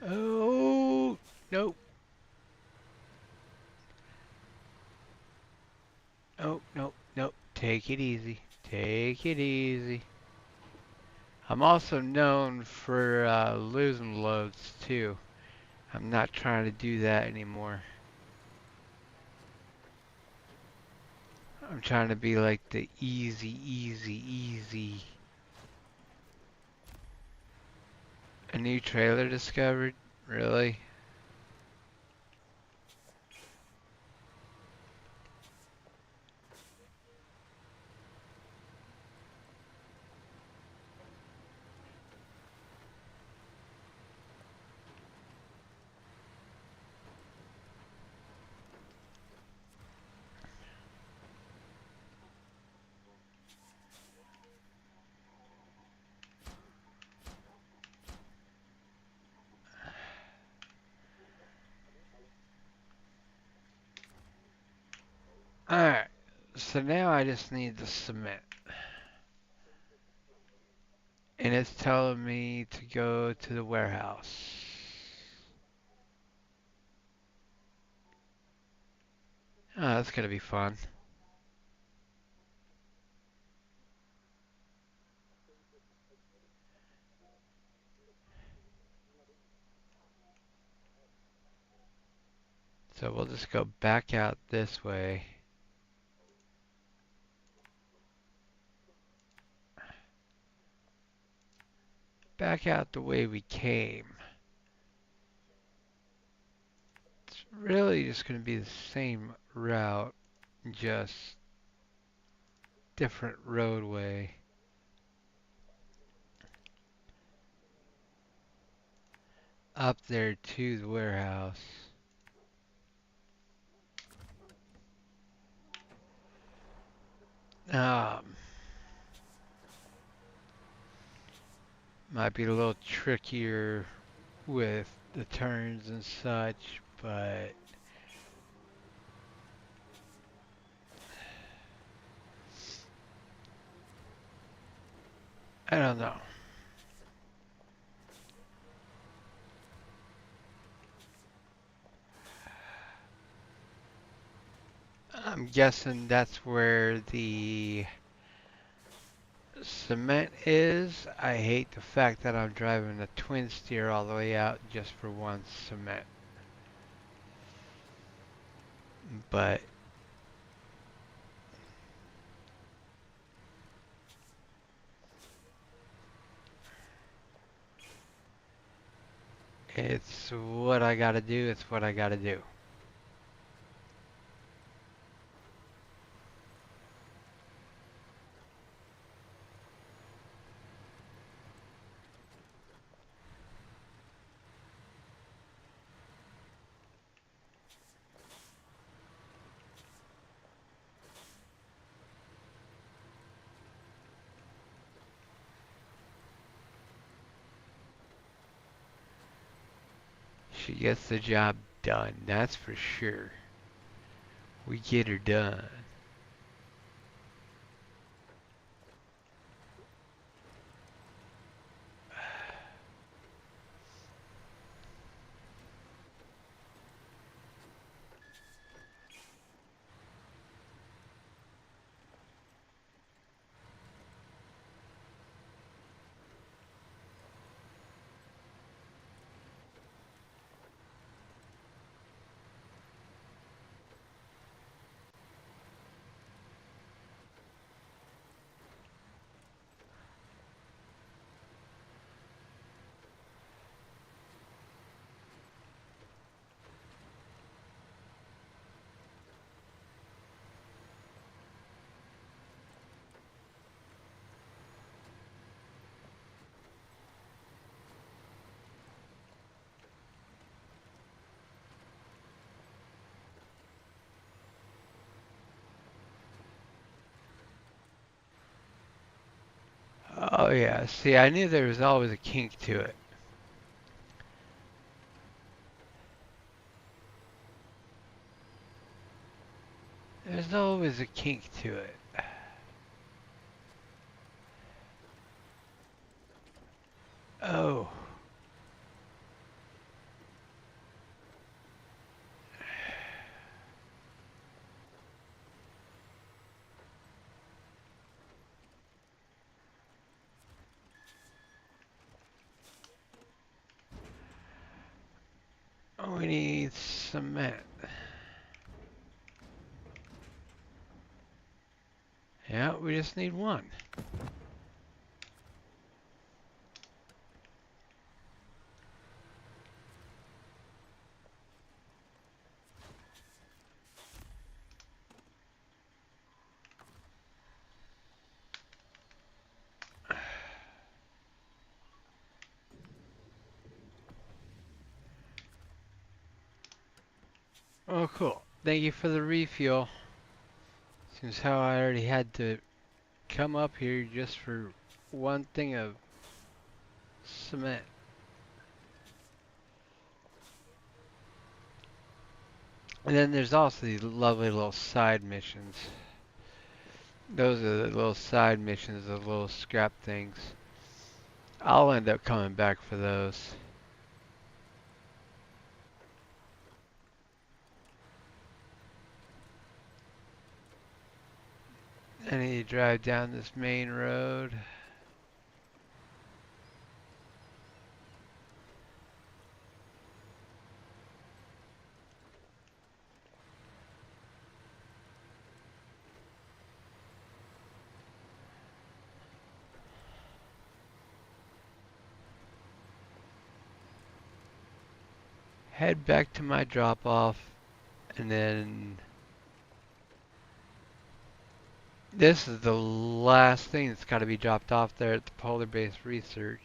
Oh, nope. Oh, nope, nope. Take it easy. Take it easy. I'm also known for losing loads too. I'm not trying to do that anymore. I'm trying to be like the easy, easy, easy. A new trailer discovered? Really? Alright, so now I just need the cement. And it's telling me to go to the warehouse. Oh, that's gonna be fun. So we'll just go back out this way. Back out the way we came. It's really just gonna be the same route, just different roadway. Up there to the warehouse. Um, Might be a little trickier with the turns and such, but I don't know. I'm guessing that's where the cement is. I hate the fact that I'm driving a twin steer all the way out just for one cement. But it's what I gotta do. It's what I gotta do. She gets the job done. That's for sure. We get her done. Oh yeah, see, I knew there was always a kink to it. There's always a kink to it. Oh, we need cement. Yeah, we just need one. Oh, cool. Thank you for the refuel. Seems how I already had to come up here just for one thing of cement. And then there's also these lovely little side missions. Those are the little side missions, the little scrap things. I'll end up coming back for those. I need to drive down this main road. Head back to my drop off and then This is the last thing that's got to be dropped off there at the Polar Base Research.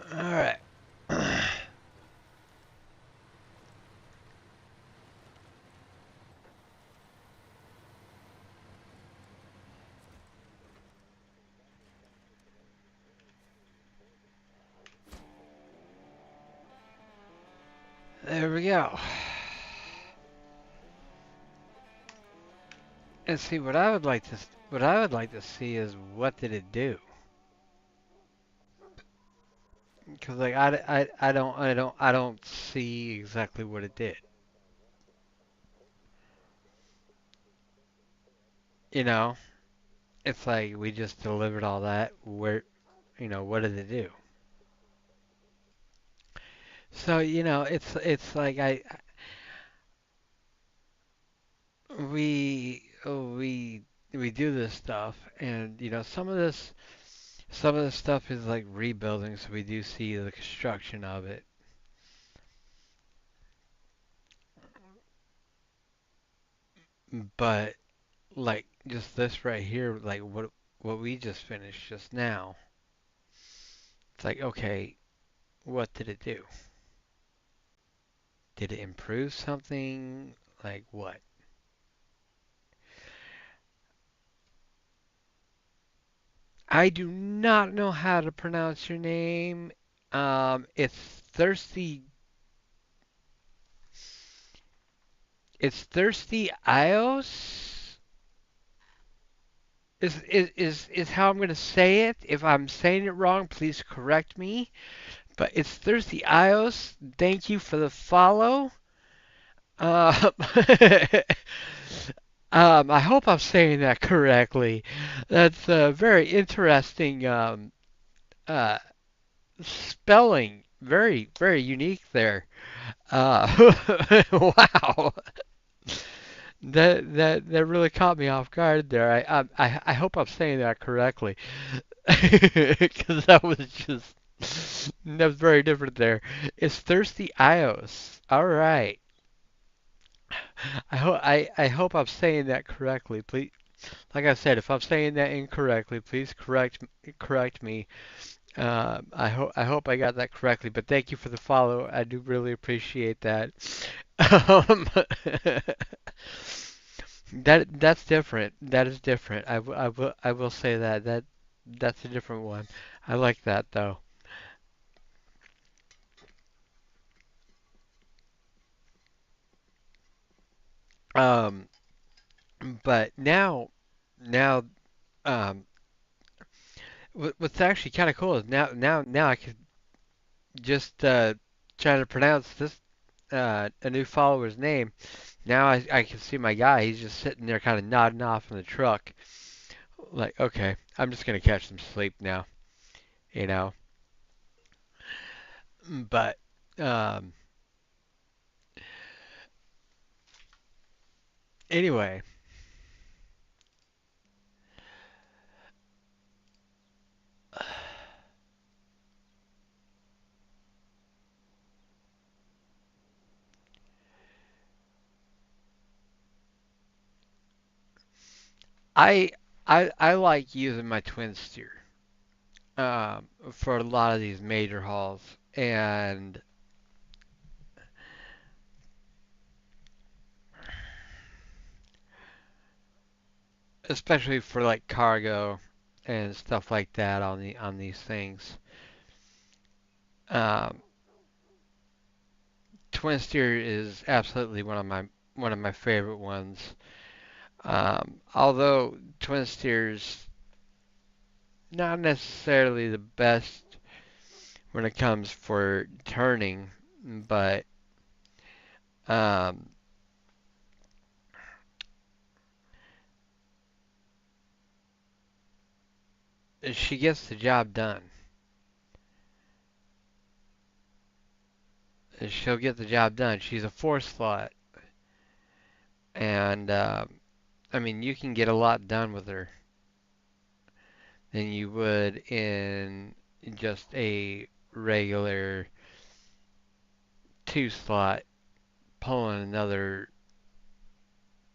All right. There we go. And see what I would like to see is what did it do? Because like I don't see exactly what it did. You know, it's like we just delivered all that. Where what did it do? So it's like we do this stuff, and some of this stuff is like rebuilding, so we do see the construction of it. But like just this right here, like what we just finished just now, it's like okay, what did it do? Did it improve something? Like what? I do not know how to pronounce your name. It's thirsty. It's thirsty Ios. Is how I'm gonna say it. If I'm saying it wrong, please correct me. But it's thirsty Ios. Thank you for the follow. Um, I hope I'm saying that correctly. That's a very interesting uh, spelling. Very, very unique there. Wow. That really caught me off guard there. I hope I'm saying that correctly. Because that was very different there. It's Thirsty Ios. All right. I hope I'm saying that correctly. Please, like I said, if I'm saying that incorrectly, please correct me. I hope I got that correctly. But thank you for the follow. I do really appreciate that. Um, that's different. That is different. I will say that's a different one. I like that though. Um, but now um, what's actually kind of cool is now I can just try to pronounce this. a new follower's name. Now I can see my guy. He's just sitting there kind of nodding off in the truck. Like, okay, I'm just going to catch some sleep now, you know. But um, anyway, I I like using my twin steer for a lot of these major hauls, and especially for like cargo and stuff like that on these things. Um, twin steer is absolutely one of my favorite ones. Although twin steers not necessarily the best when it comes for turning, but um, she gets the job done. She'll get the job done. She's a four slot, and I mean you can get a lot done with her than you would in just a regular two slot pulling another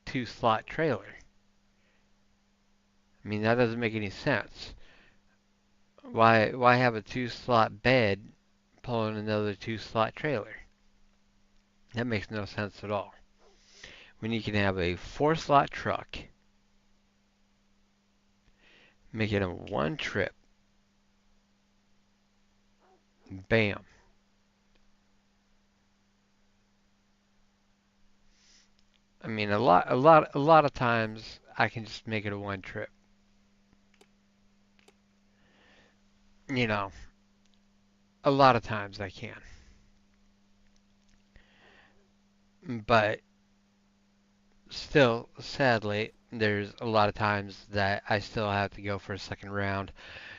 two slot trailer. I mean that doesn't make any sense. Why have a two slot bed pulling another two slot trailer? That makes no sense at all. When you can have a four slot truck, make it a one trip, bam. I mean a lot of times I can just make it a one trip. You know, a lot of times I can. But still, sadly, there's a lot of times that I still have to go for a second round,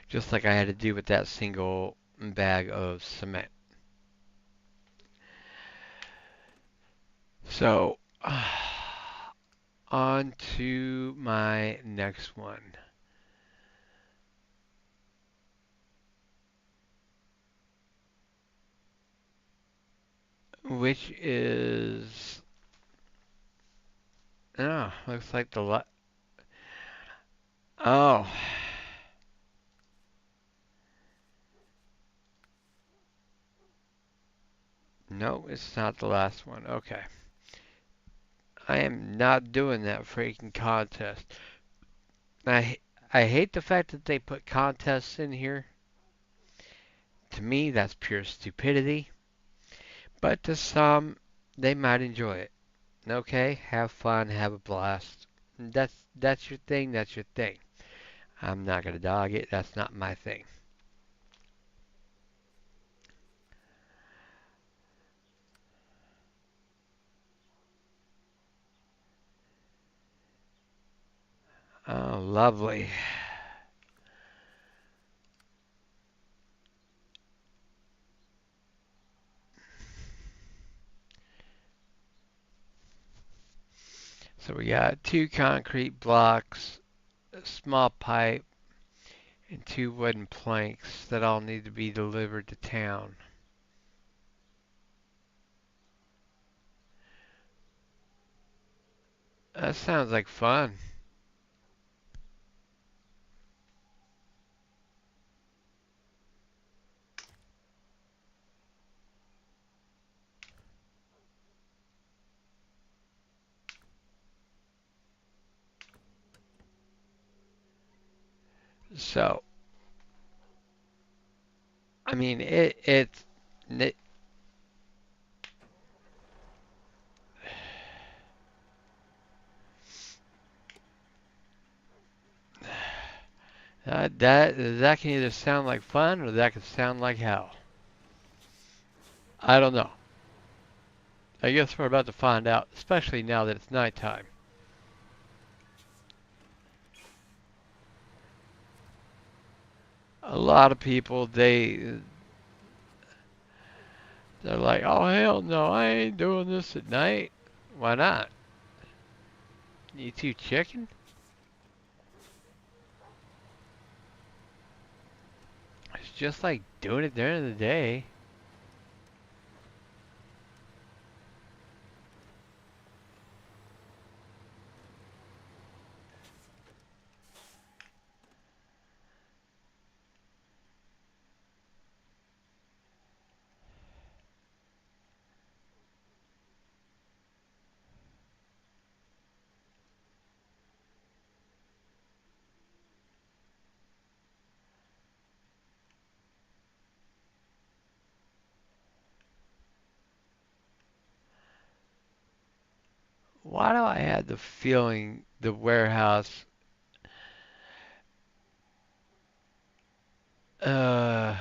just like I had to do with that single bag of cement. So, on to my next one, which is looks like oh, no, it's not the last one. Okay. I am not doing that freaking contest. I I hate the fact that they put contests in here. To me, that's pure stupidity. But to some, they might enjoy it. Okay, have fun, have a blast. That's your thing. That's your thing. I'm not gonna dog it. That's not my thing. Oh, lovely. So we got two concrete blocks, a small pipe, and two wooden planks that all need to be delivered to town. That sounds like fun. So, I mean, it that can either sound like fun or that can sound like hell. I don't know. I guess we're about to find out, especially now that it's nighttime. A lot of people they're like, "Oh hell no, I ain't doing this at night." Why not? You too chicken? It's just like doing it during the day. Why do I have the feeling the warehouse? Uh,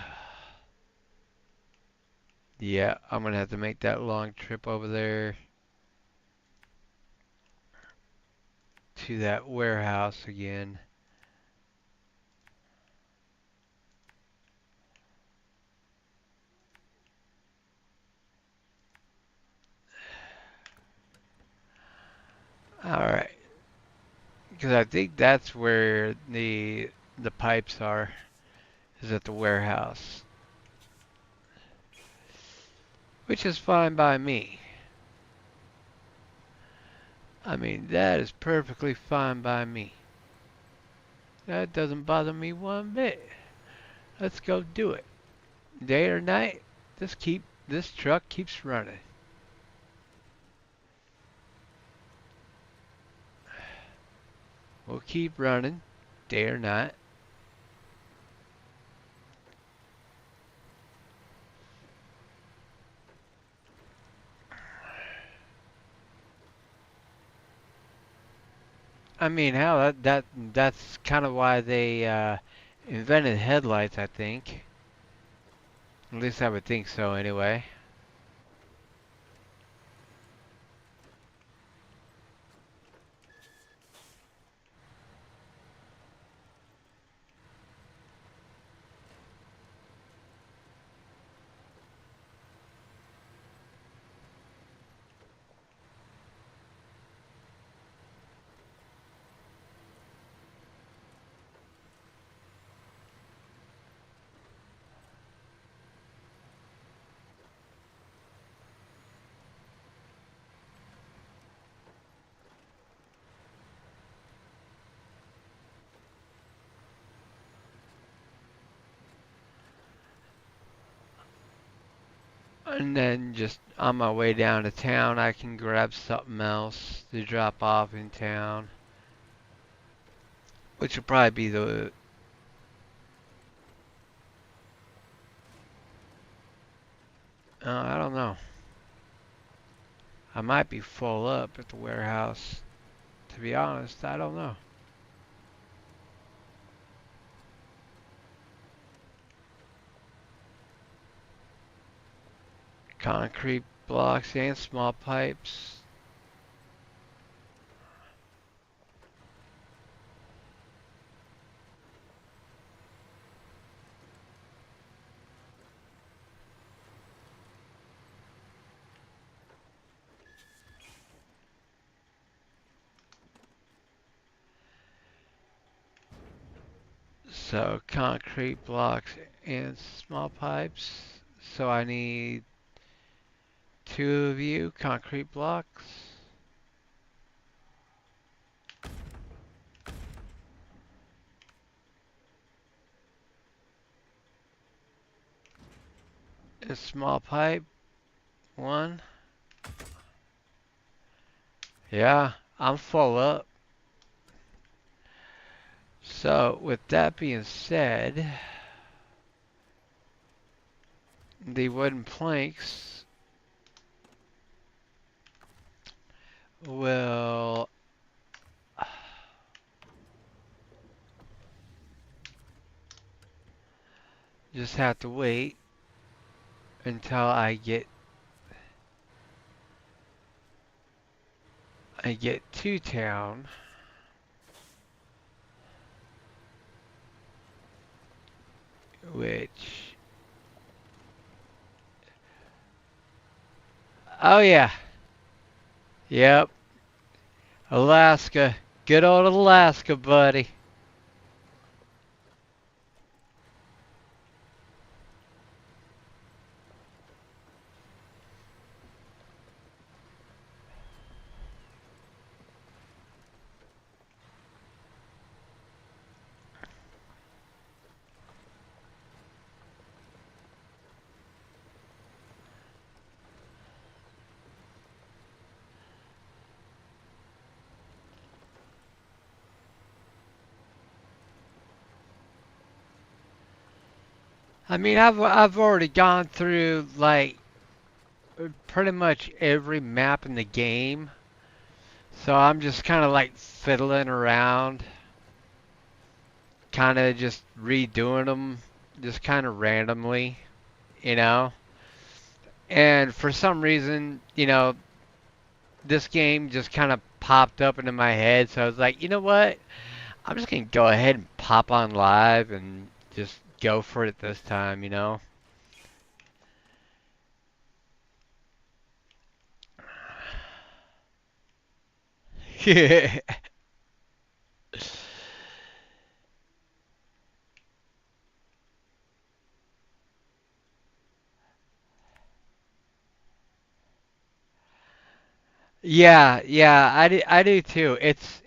yeah, I'm gonna have to make that long trip over there to that warehouse again. All right, because I think that's where the pipes are, is at the warehouse, which is fine by me. I mean, that is perfectly fine by me. That doesn't bother me one bit. Let's go do it. Day or night, this truck keeps running. We'll keep running, day or night. I mean, hell, that's kind of why they invented headlights, I think. At least I would think so, anyway. And then just on my way down to town, I can grab something else to drop off in town, which will probably be I don't know. I might be full up at the warehouse. To be honest, I don't know. Concrete blocks and small pipes. So concrete blocks and small pipes. So I need two of you concrete blocks. A small pipe, one. Yeah, I'm full up. So with that being said, the wooden planks will just have to wait until I get I get to town, which, oh yeah, yep, Alaska, good old Alaska, buddy. I mean, I've already gone through like pretty much every map in the game, so I'm just kind of like fiddling around, kind of just redoing them, just kind of randomly, you know. And for some reason, this game just kind of popped up into my head, so I was like, you know what? I'm just gonna go ahead and pop on live and just go for it this time. Yeah, yeah, I do too. It's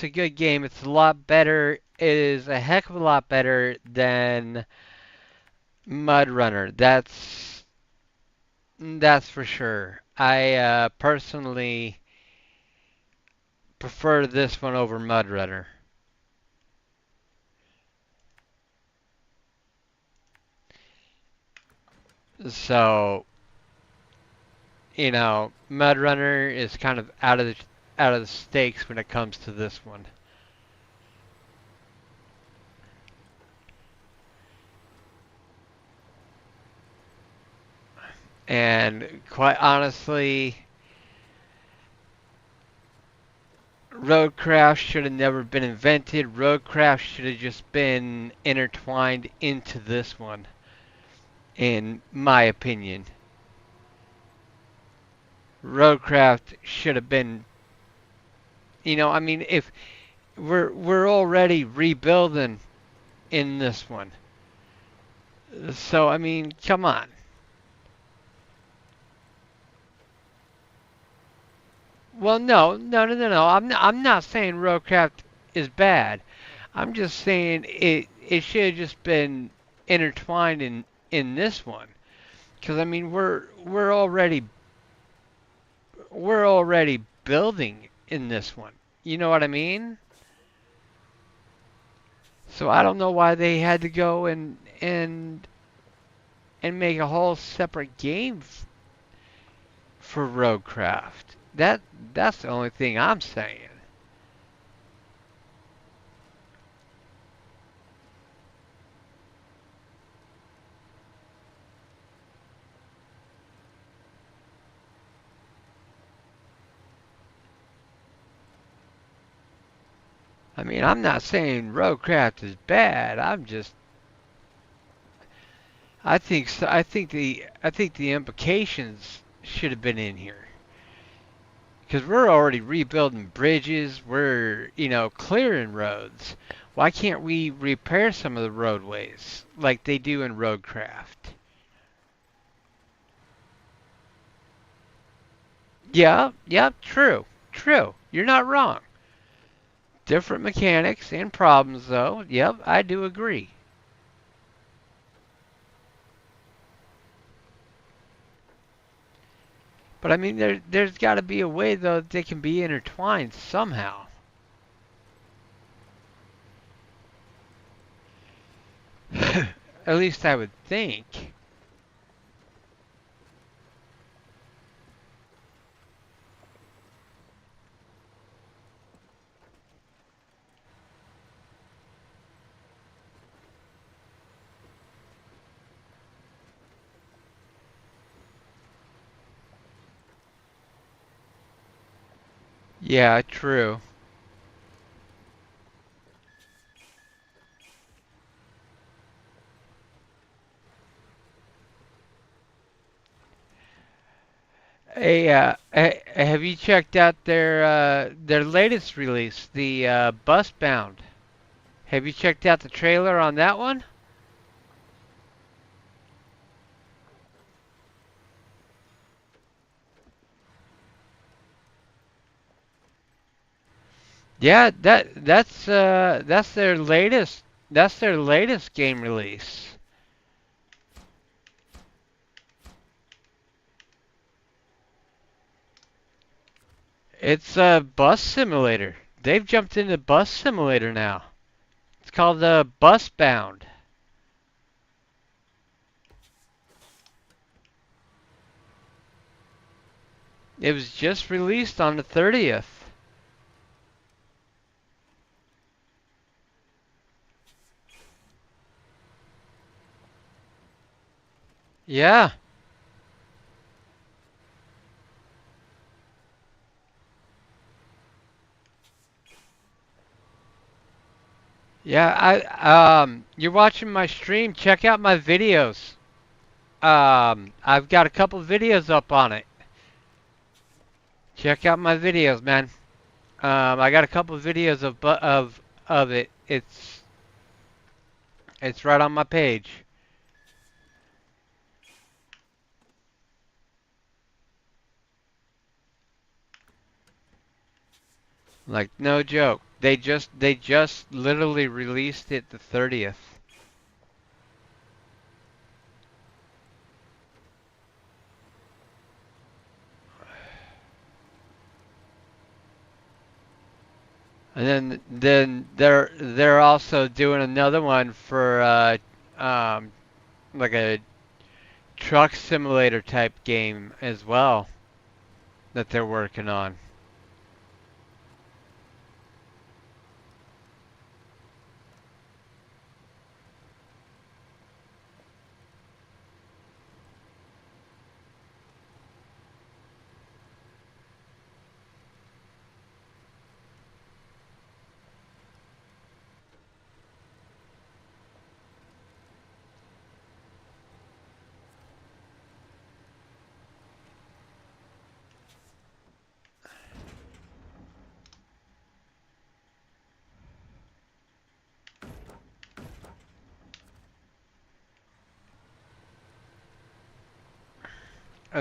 a good game. It's a lot better. It is a heck of a lot better than Mud Runner. That's for sure. I personally prefer this one over Mud Runner. So, Mud Runner is kind of out of the stakes when it comes to this one. And quite honestly, roadcraft should have never been invented. Roadcraft should have just been intertwined into this one, in my opinion. Roadcraft should have been, I mean, if we're already rebuilding in this one, so I mean, come on. Well, no, no, no, no, no. I'm not saying roadcraft is bad. I'm just saying it should have just been intertwined in this one. Because I mean, we're already building in this one. You know what I mean? So I don't know why they had to go and make a whole separate game for Roadcraft. That's the only thing I'm saying. I mean, I'm not saying Roadcraft is bad. I think the implications should have been in here. Because we're already rebuilding bridges, we're, clearing roads. Why can't we repair some of the roadways like they do in Roadcraft? Yeah, yeah, true, true. You're not wrong. Different mechanics and problems, though. Yep, I do agree. But I mean, there's got to be a way, though, that they can be intertwined somehow. At least I would think. Yeah, true. Hey, have you checked out their latest release, the Busbound? Have you checked out the trailer on that one? Yeah, that's their latest. That's their latest game release. It's a bus simulator. They've jumped into bus simulator now. It's called the Busbound. It was just released on the 30th. Yeah. Yeah, you're watching my stream. Check out my videos. I've got a couple videos up on it. Check out my videos, man. I got a couple videos of it. It's right on my page. Like no joke. They just literally released it the 30th. And then they're also doing another one for like a truck simulator type game as well that they're working on.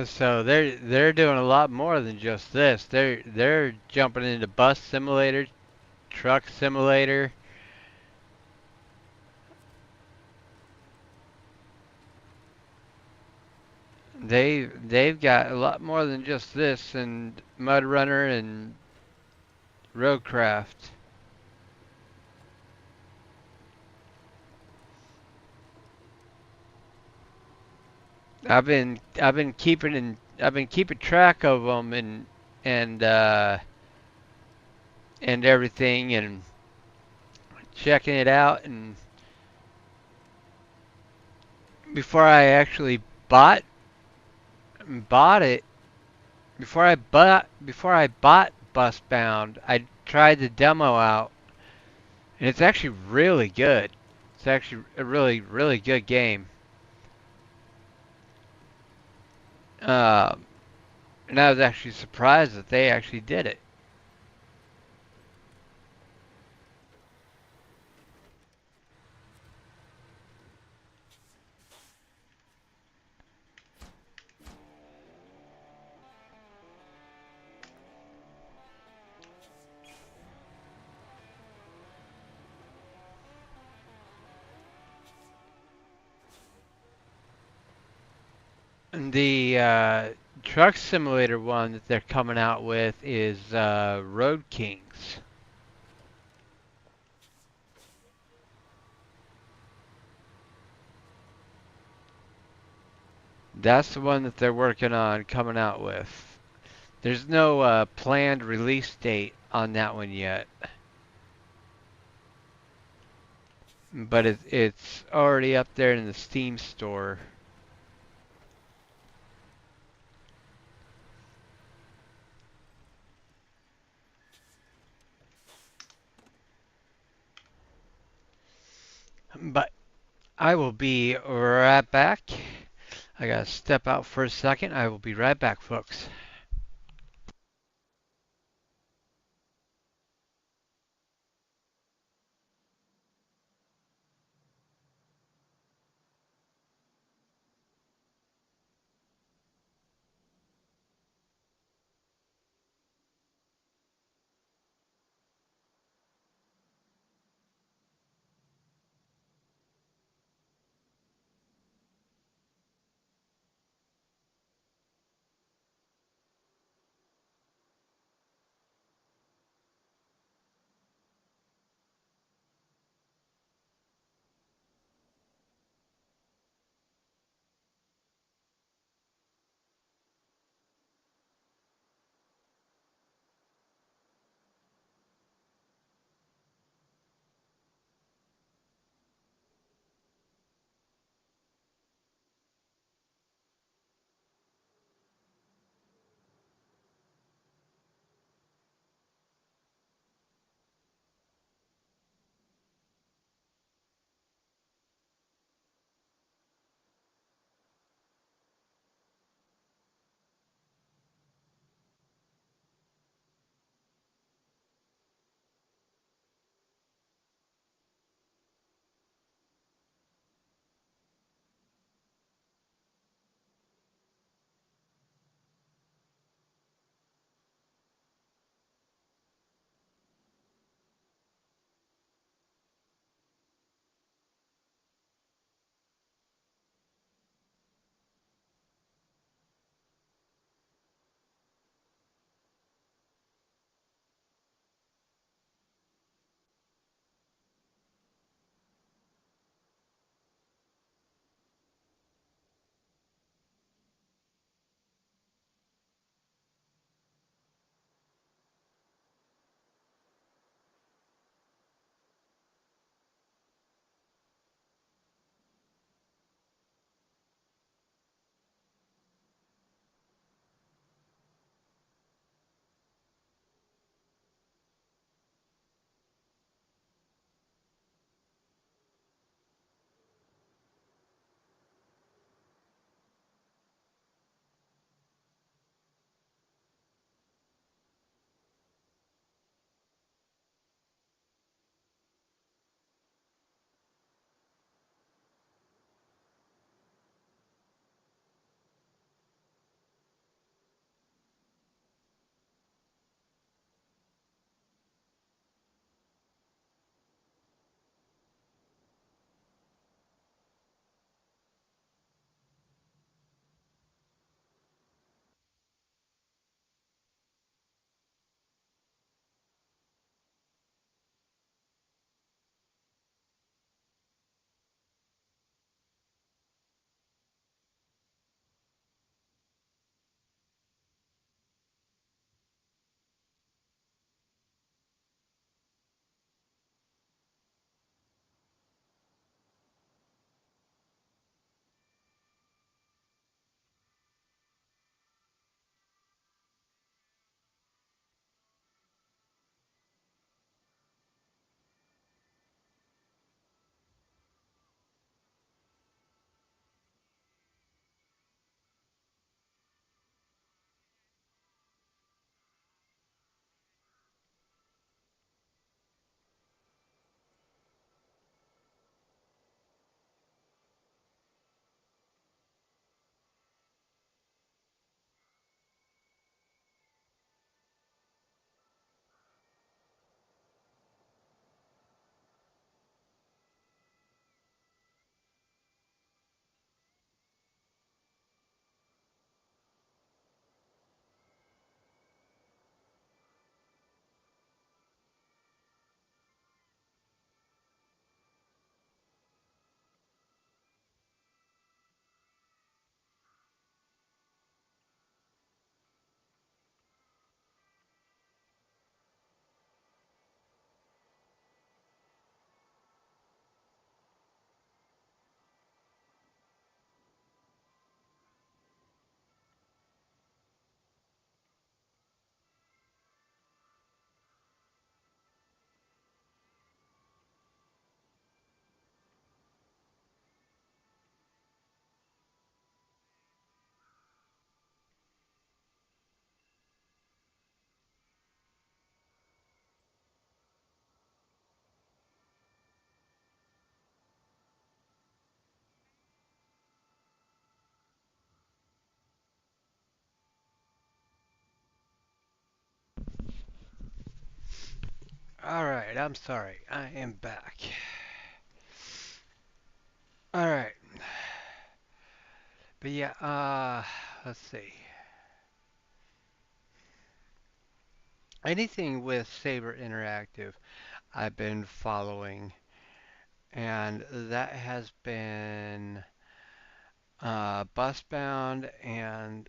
So they're doing a lot more than just this. They're jumping into bus simulator, truck simulator. They've got a lot more than just this and Mud Runner and Roadcraft. I've been keeping track of them and and everything and checking it out and before I actually bought bought it before I bought Busbound, I tried the demo out and it's actually really good. It's actually a really good game. Uh, and I was actually surprised that they actually did it. The truck simulator one that they're coming out with is Road Kings. That's the one that they're working on coming out with. There's no planned release date on that one yet, but it's already up there in the Steam store. But I will be right back. I gotta step out for a second. I will be right back, folks. Alright, I'm sorry. I am back. Alright. But yeah, let's see. Anything with Saber Interactive I've been following, and that has been Busbound, and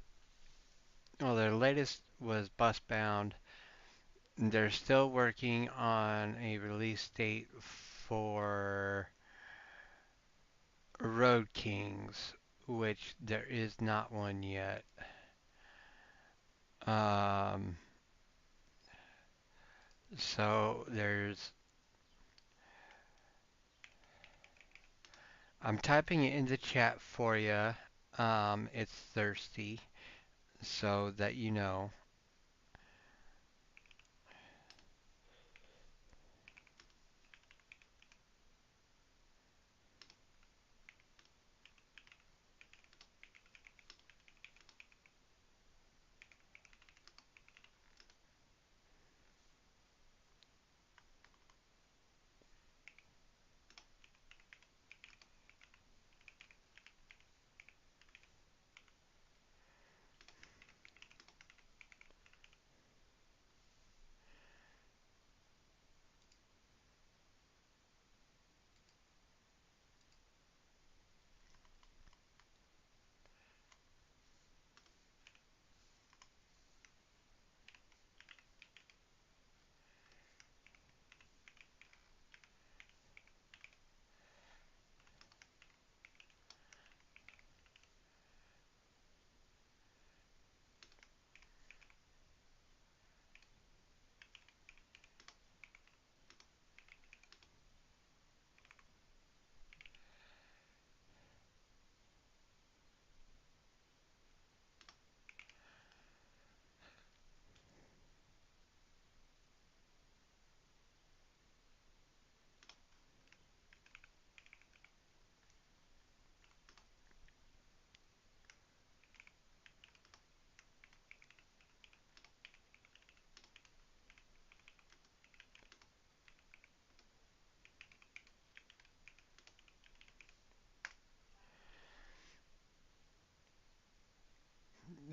well, their latest was Busbound. They're still working on a release date for Road Kings, which there is not one yet. Um, so I'm typing it in the chat for you. It's thirsty, so that you know.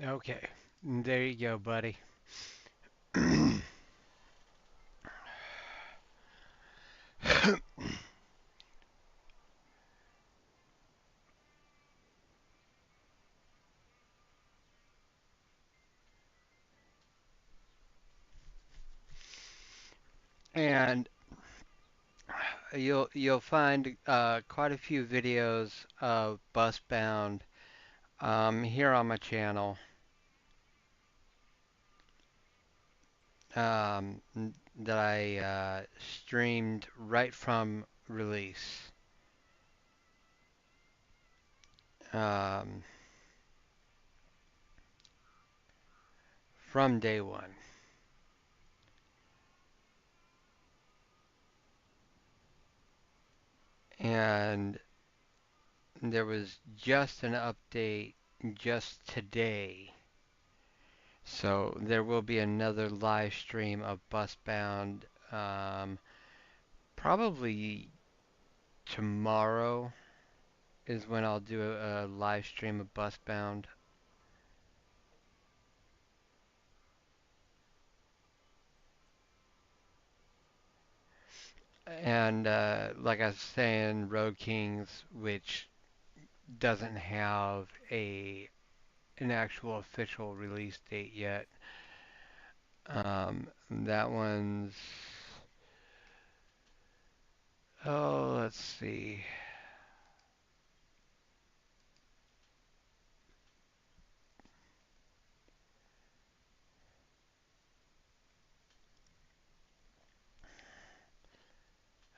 Okay, there you go, buddy. And you'll find quite a few videos of Busbound here on my channel that I streamed right from release, um, from day one. And there was just an update just today. So there will be another live stream of Busbound probably tomorrow is when I'll do a live stream of Busbound. And like I was saying, Road Kings, which doesn't have a an actual official release date yet. That one's let's see.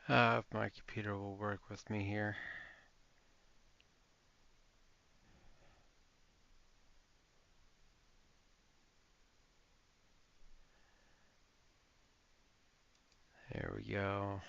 If my computer will work with me here. There we go.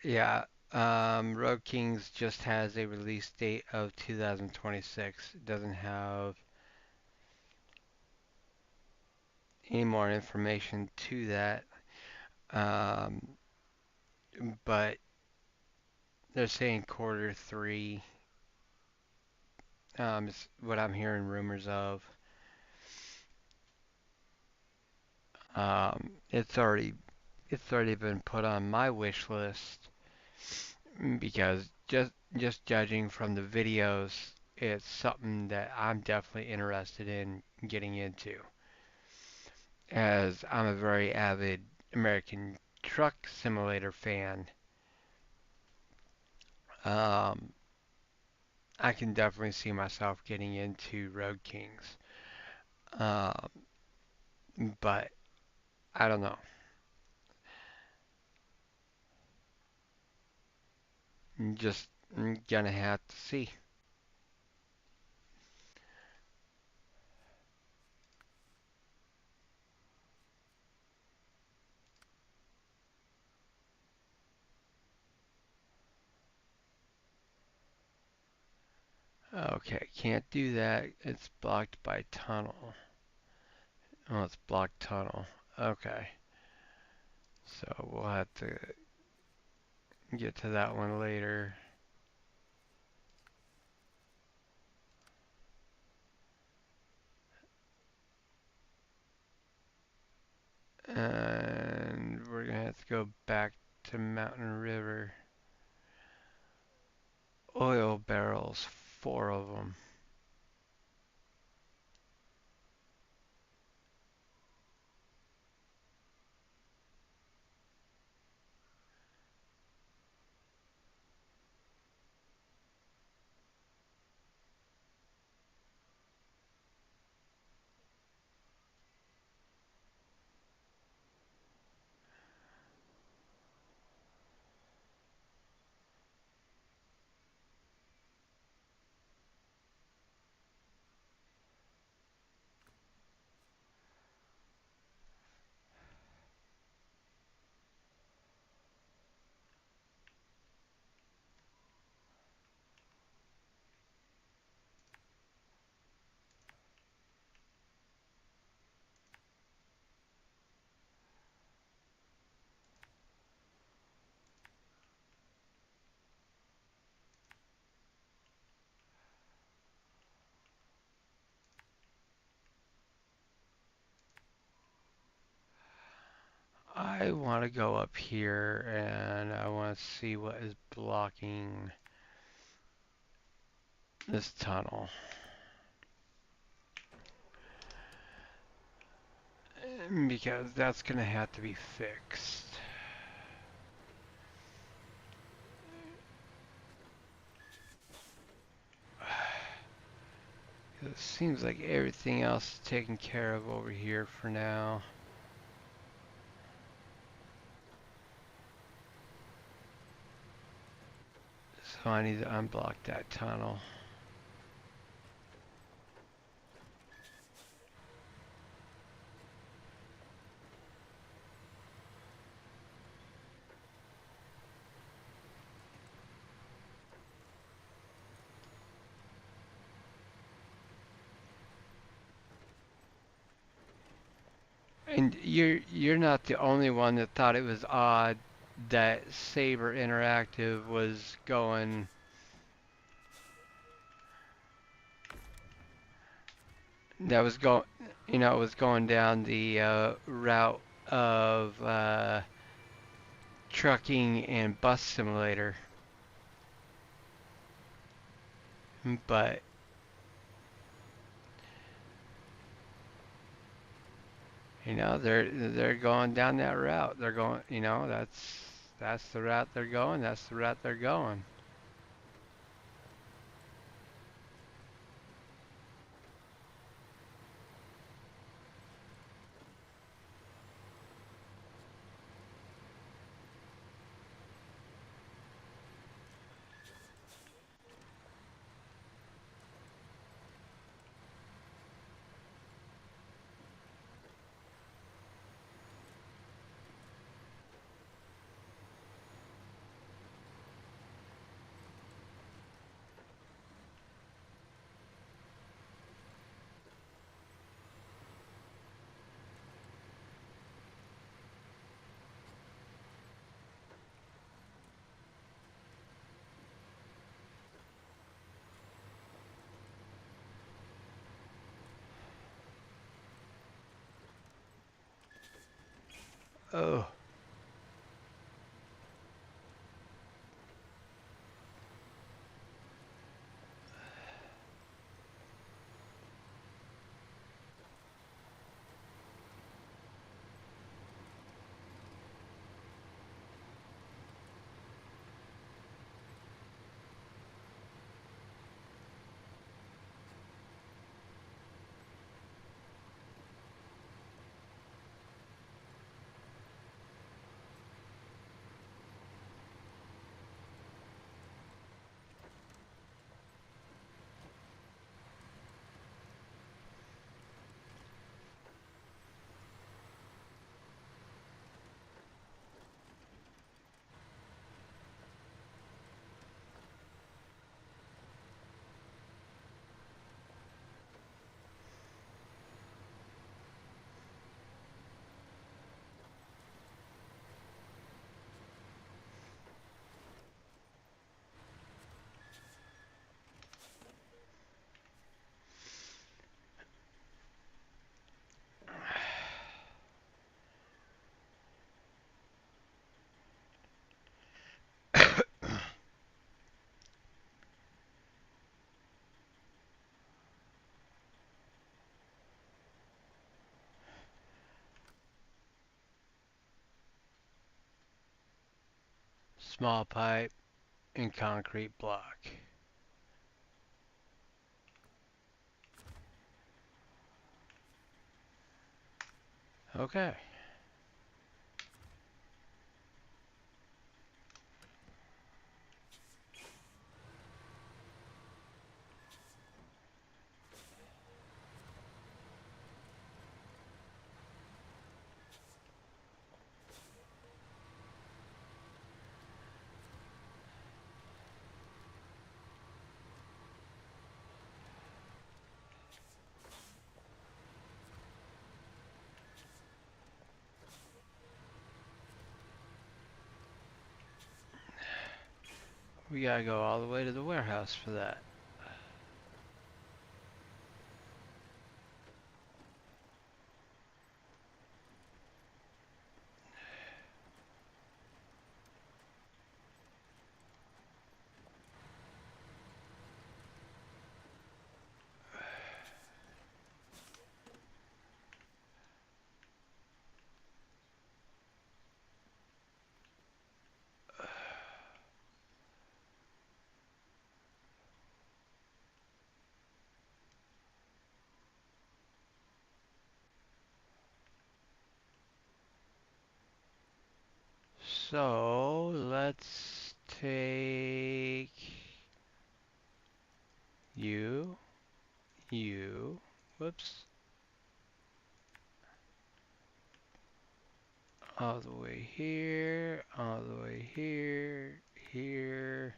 Yeah, Road Kings just has a release date of 2026. It doesn't have any more information to that. Um, but they're saying quarter three. Is what I'm hearing rumors of. It's already been put on my wish list because just judging from the videos, it's something that I'm definitely interested in getting into, as I'm a very avid American Truck Simulator fan. Um, I can definitely see myself getting into Road Kings, um, but I don't know. Just gonna have to see. Okay, can't do that. It's blocked by tunnel. Oh, it's blocked tunnel. Okay, so we'll have to get to that one later. And we're gonna have to go back to Mountain River. Oil barrels, four of them. I want to go up here and I want to see what is blocking this tunnel. Because that's gonna have to be fixed. It seems like everything else is taken care of over here for now. So I need to unblock that tunnel. And you're not the only one that thought it was odd that Saber Interactive was going was going down the route of trucking and bus simulator. But they're going down that route. They're going, that's the route they're going. That's the route they're going. Oh, small pipe and concrete block. Okay. We gotta go all the way to the warehouse for that. So let's take you, you, whoops, all the way here, all the way here, here.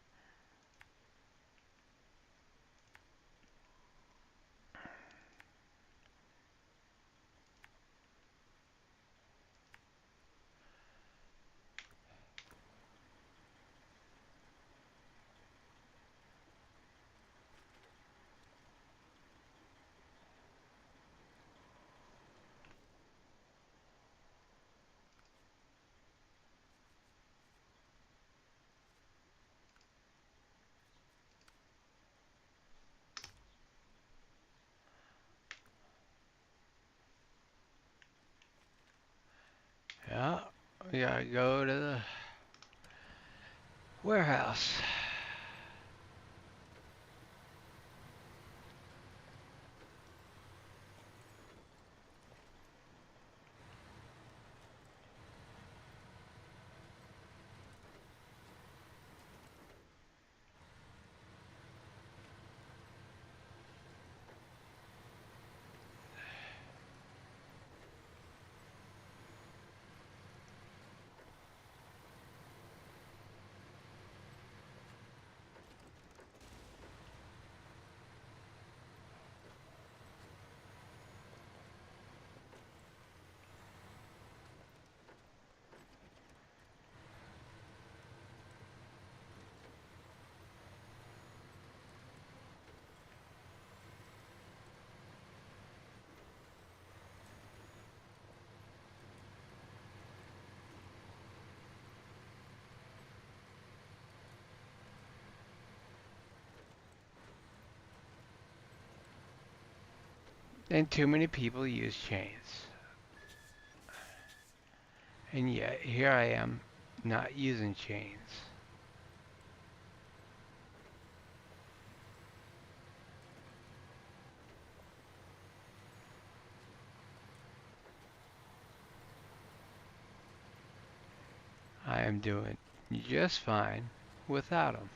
Yeah, we gotta go to the warehouse. And too many people use chains. And yet, here I am, not using chains. I am doing just fine without them.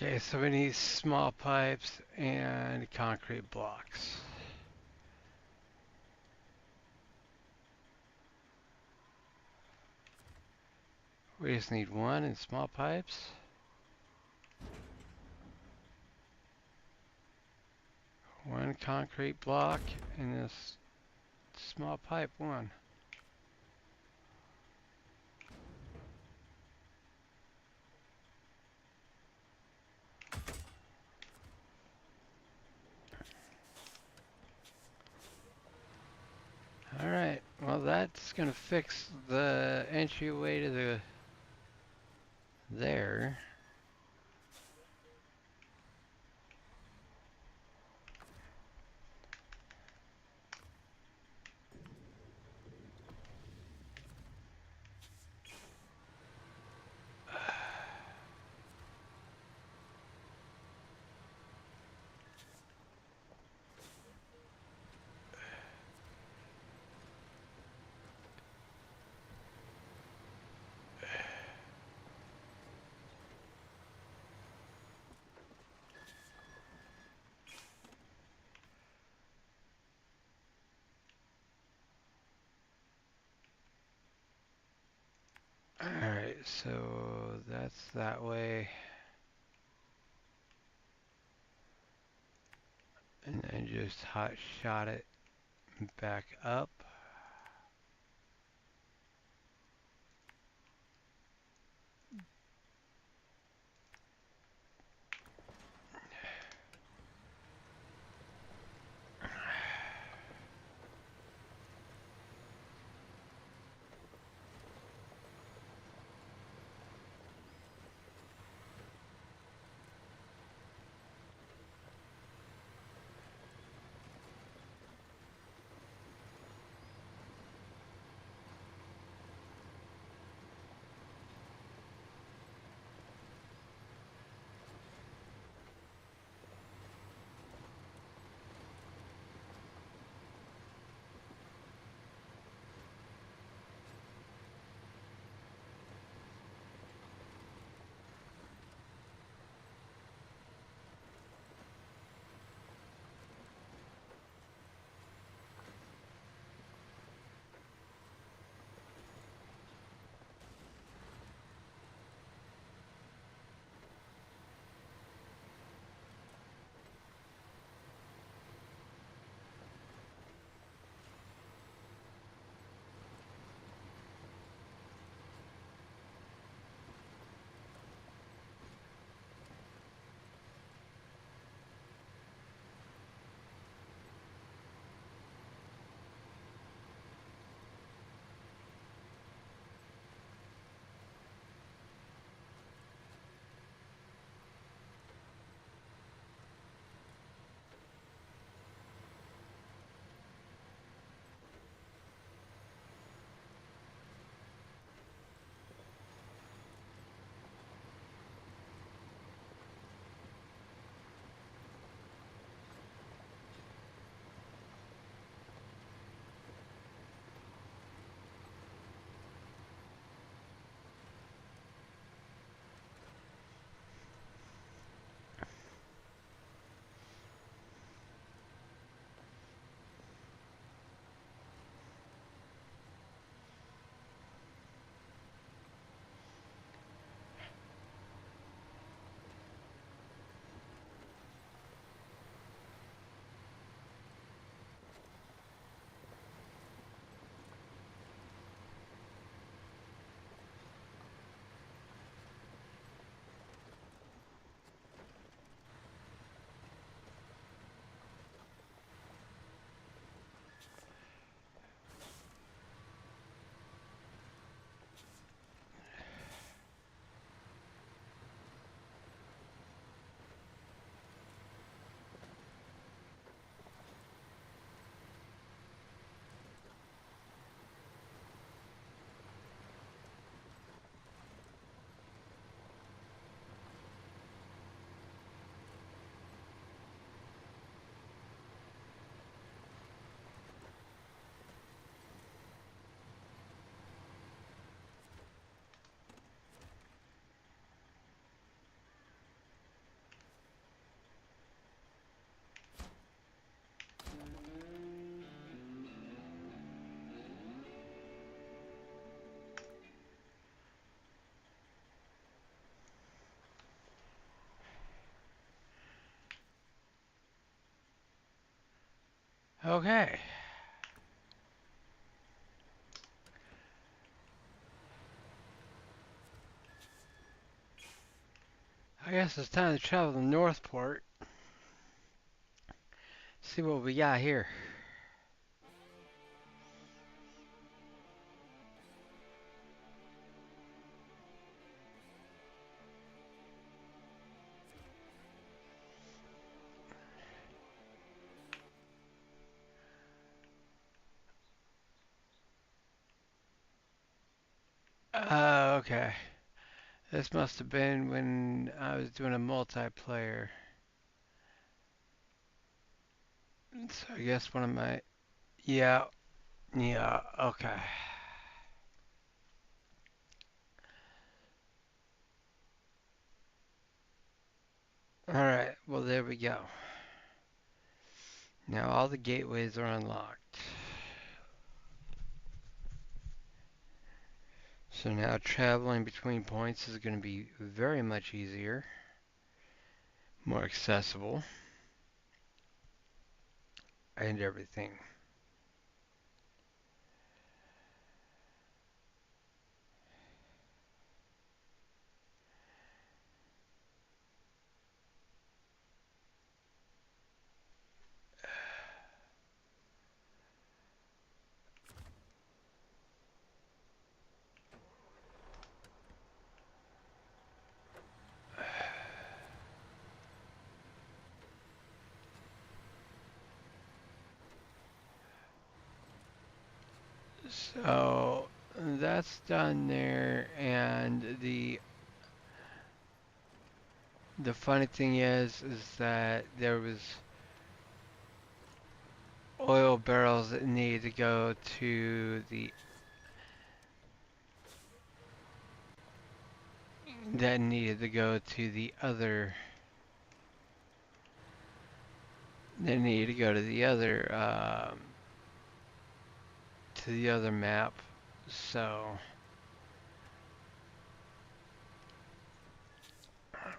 Okay, so we need small pipes and concrete blocks. We just need one in small pipes, one concrete block, and this small pipe one. Alright, well that's gonna fix the entryway to the there. Alright, so that's that way. And then just hot shot it back up. Okay. I guess it's time to travel to Northport. See what we got here. Okay. This must have been when I was doing a multiplayer. So I guess one of my. Yeah, yeah, okay. Alright, well, there we go. Now all the gateways are unlocked. So now traveling between points is going to be very much easier, more accessible, and everything. So that's done there, and the funny thing is that there was oil barrels that needed to go to the other that needed to go to the other map. So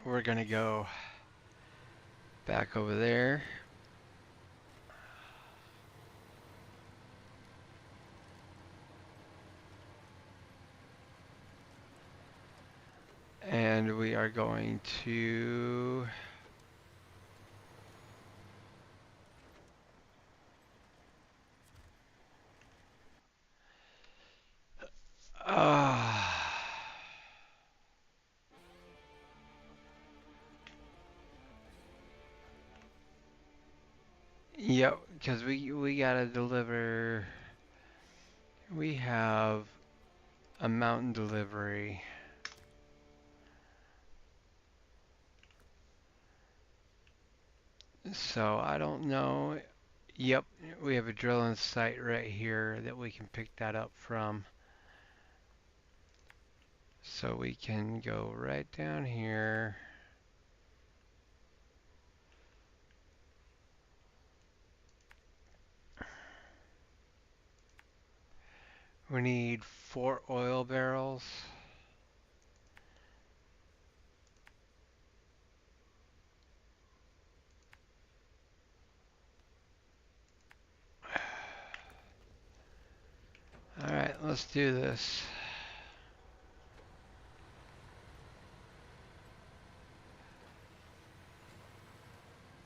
we're gonna go back over there. And we are going to uh, yep, because we gotta deliver. We have a mountain delivery. So I don't know. Yep, we have a drilling site right here that we can pick that up from. So we can go right down here. We need 4 oil barrels. Alright, let's do this.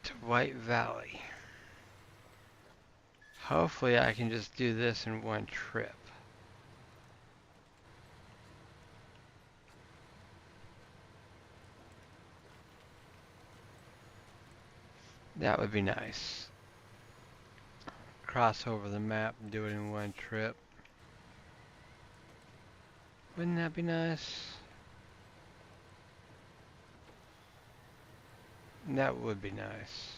To White Valley. Hopefully I can just do this in one trip. That would be nice. Cross over the map and do it in one trip. Wouldn't that be nice? That would be nice.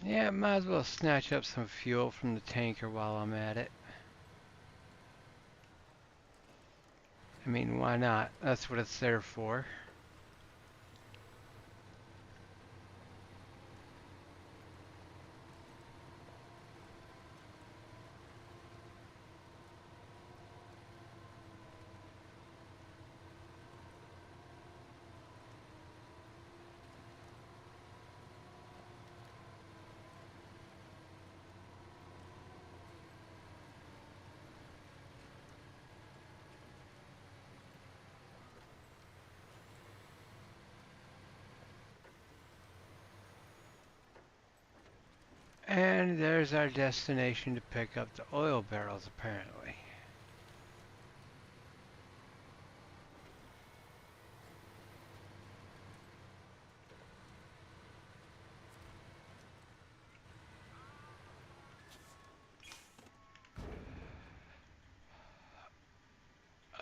Yeah, might as well snatch up some fuel from the tanker while I'm at it. I mean, why not? That's what it's there for. And there's our destination to pick up the oil barrels, apparently.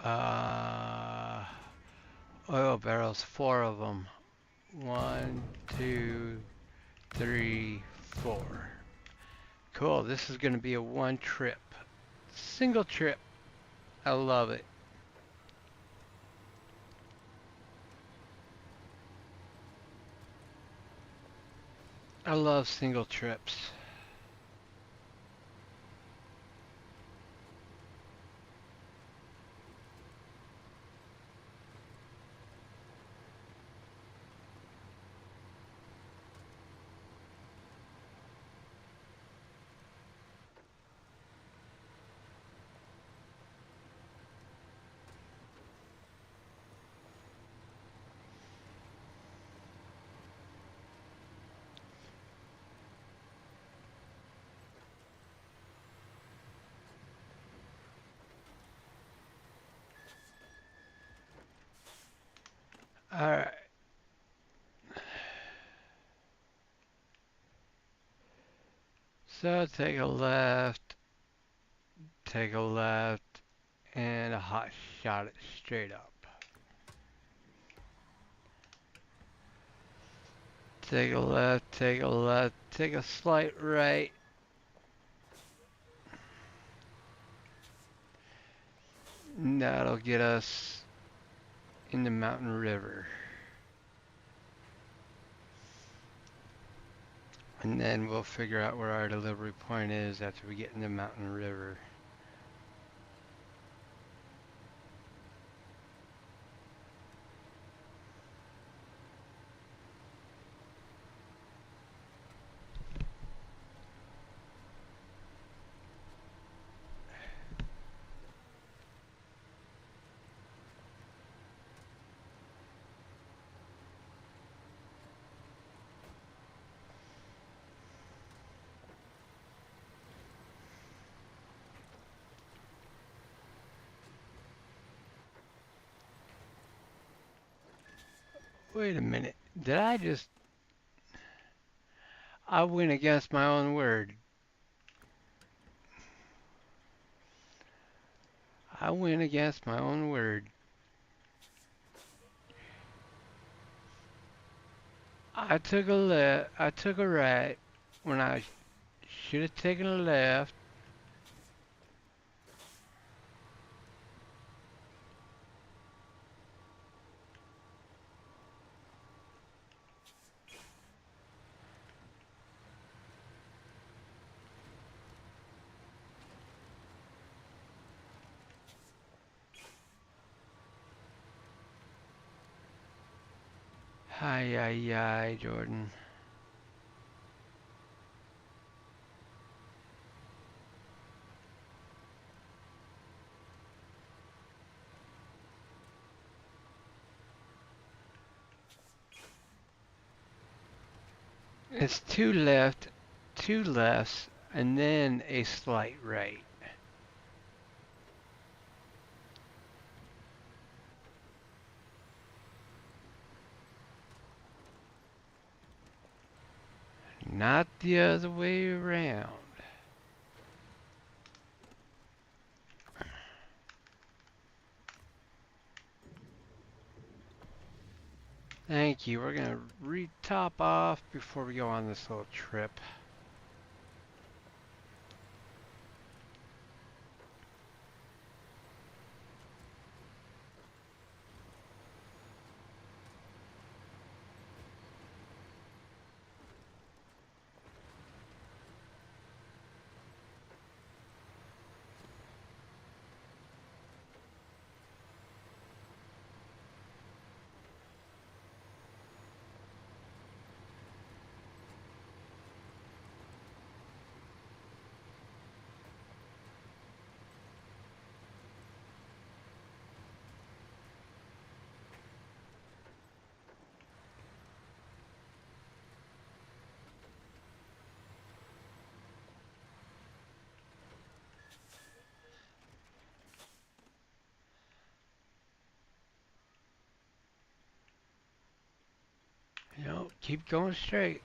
Uh, Oil barrels, four of them. One, two, three, four. Cool, this is going to be a one trip. Single trip. I love it. I love single trips. Alright, so take a left, and a hot shot it straight up. Take a left, take a slight right. And that'll get us in the mountain river. And then we'll figure out where our delivery point is after we get in the mountain river. Wait a minute. Did I just... I went against my own word. I went against my own word. I took a right when I should have taken a left. Hi, hi, hi, Jordan. It's two left, two lefts, and then a slight right. Not the other way around. Thank you. We're gonna re-top off before we go on this little trip. keep going straight.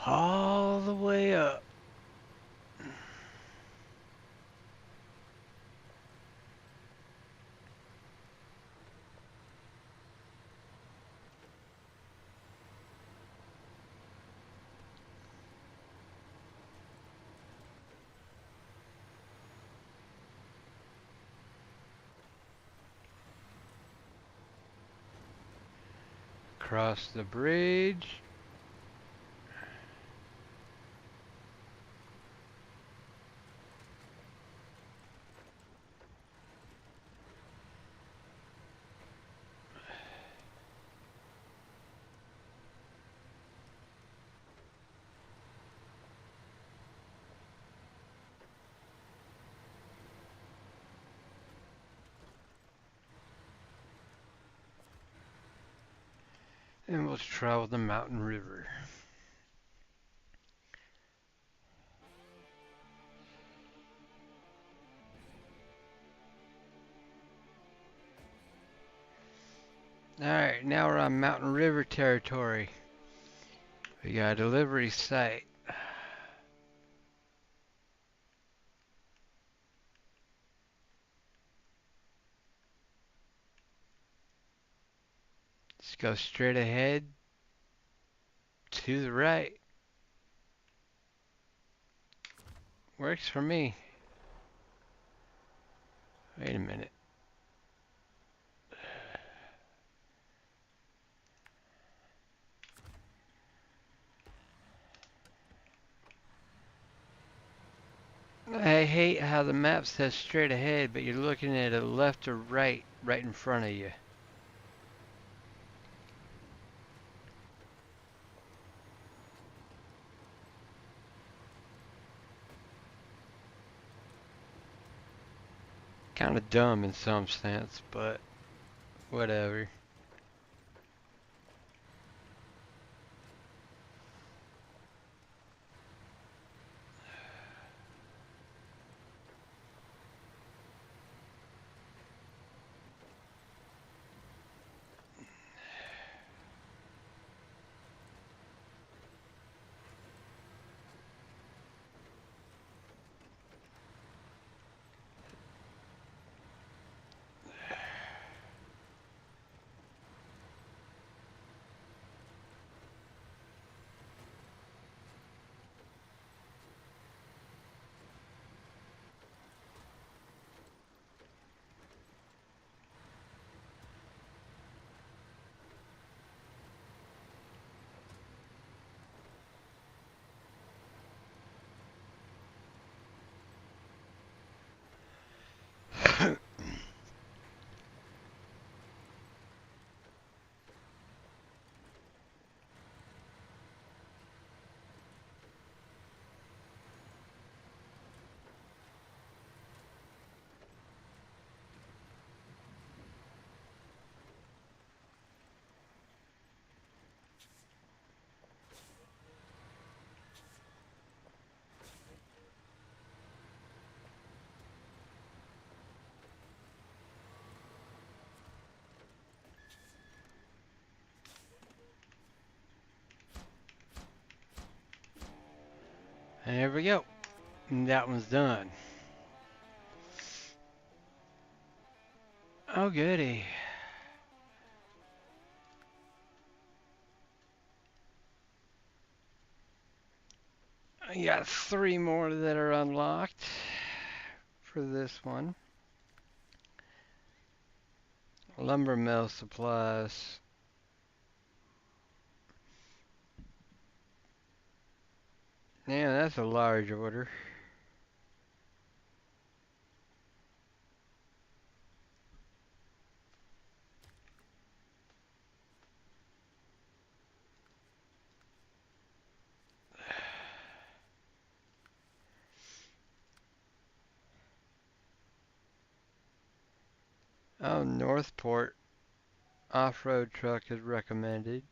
All the way up. Across the bridge. And we'll travel the mountain river. Alright, now we're on mountain river territory. We got a delivery site. Let's go straight ahead to the right. Works for me. Wait a minute. I hate how the map says straight ahead, but you're looking at a left or right in front of you. Kind of dumb in some sense, but whatever. There we go. And that one's done. Oh goody. I got 3 more that are unlocked for this one. Lumber mill supplies. Yeah, that's a large order. Oh, Northport off-road truck is recommended.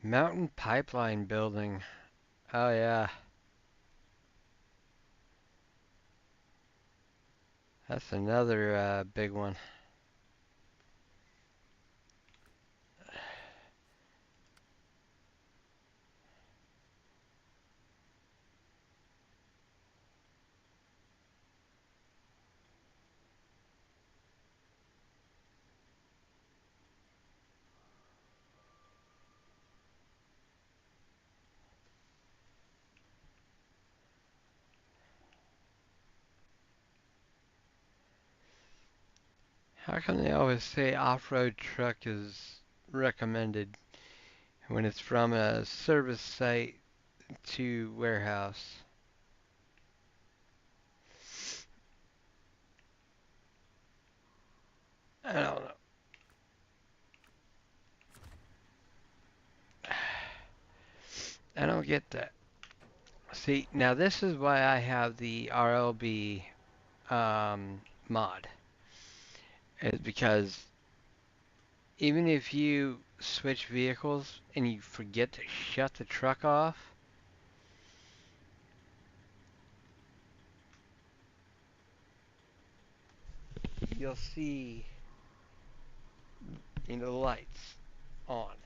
Mountain pipeline building. Oh yeah, that's another big one. How come they always say off-road truck is recommended when it's from a service site to warehouse? I don't know. I don't get that. See, now this is why I have the RLB mod. Is because even if you switch vehicles and you forget to shut the truck off, you'll see the lights on.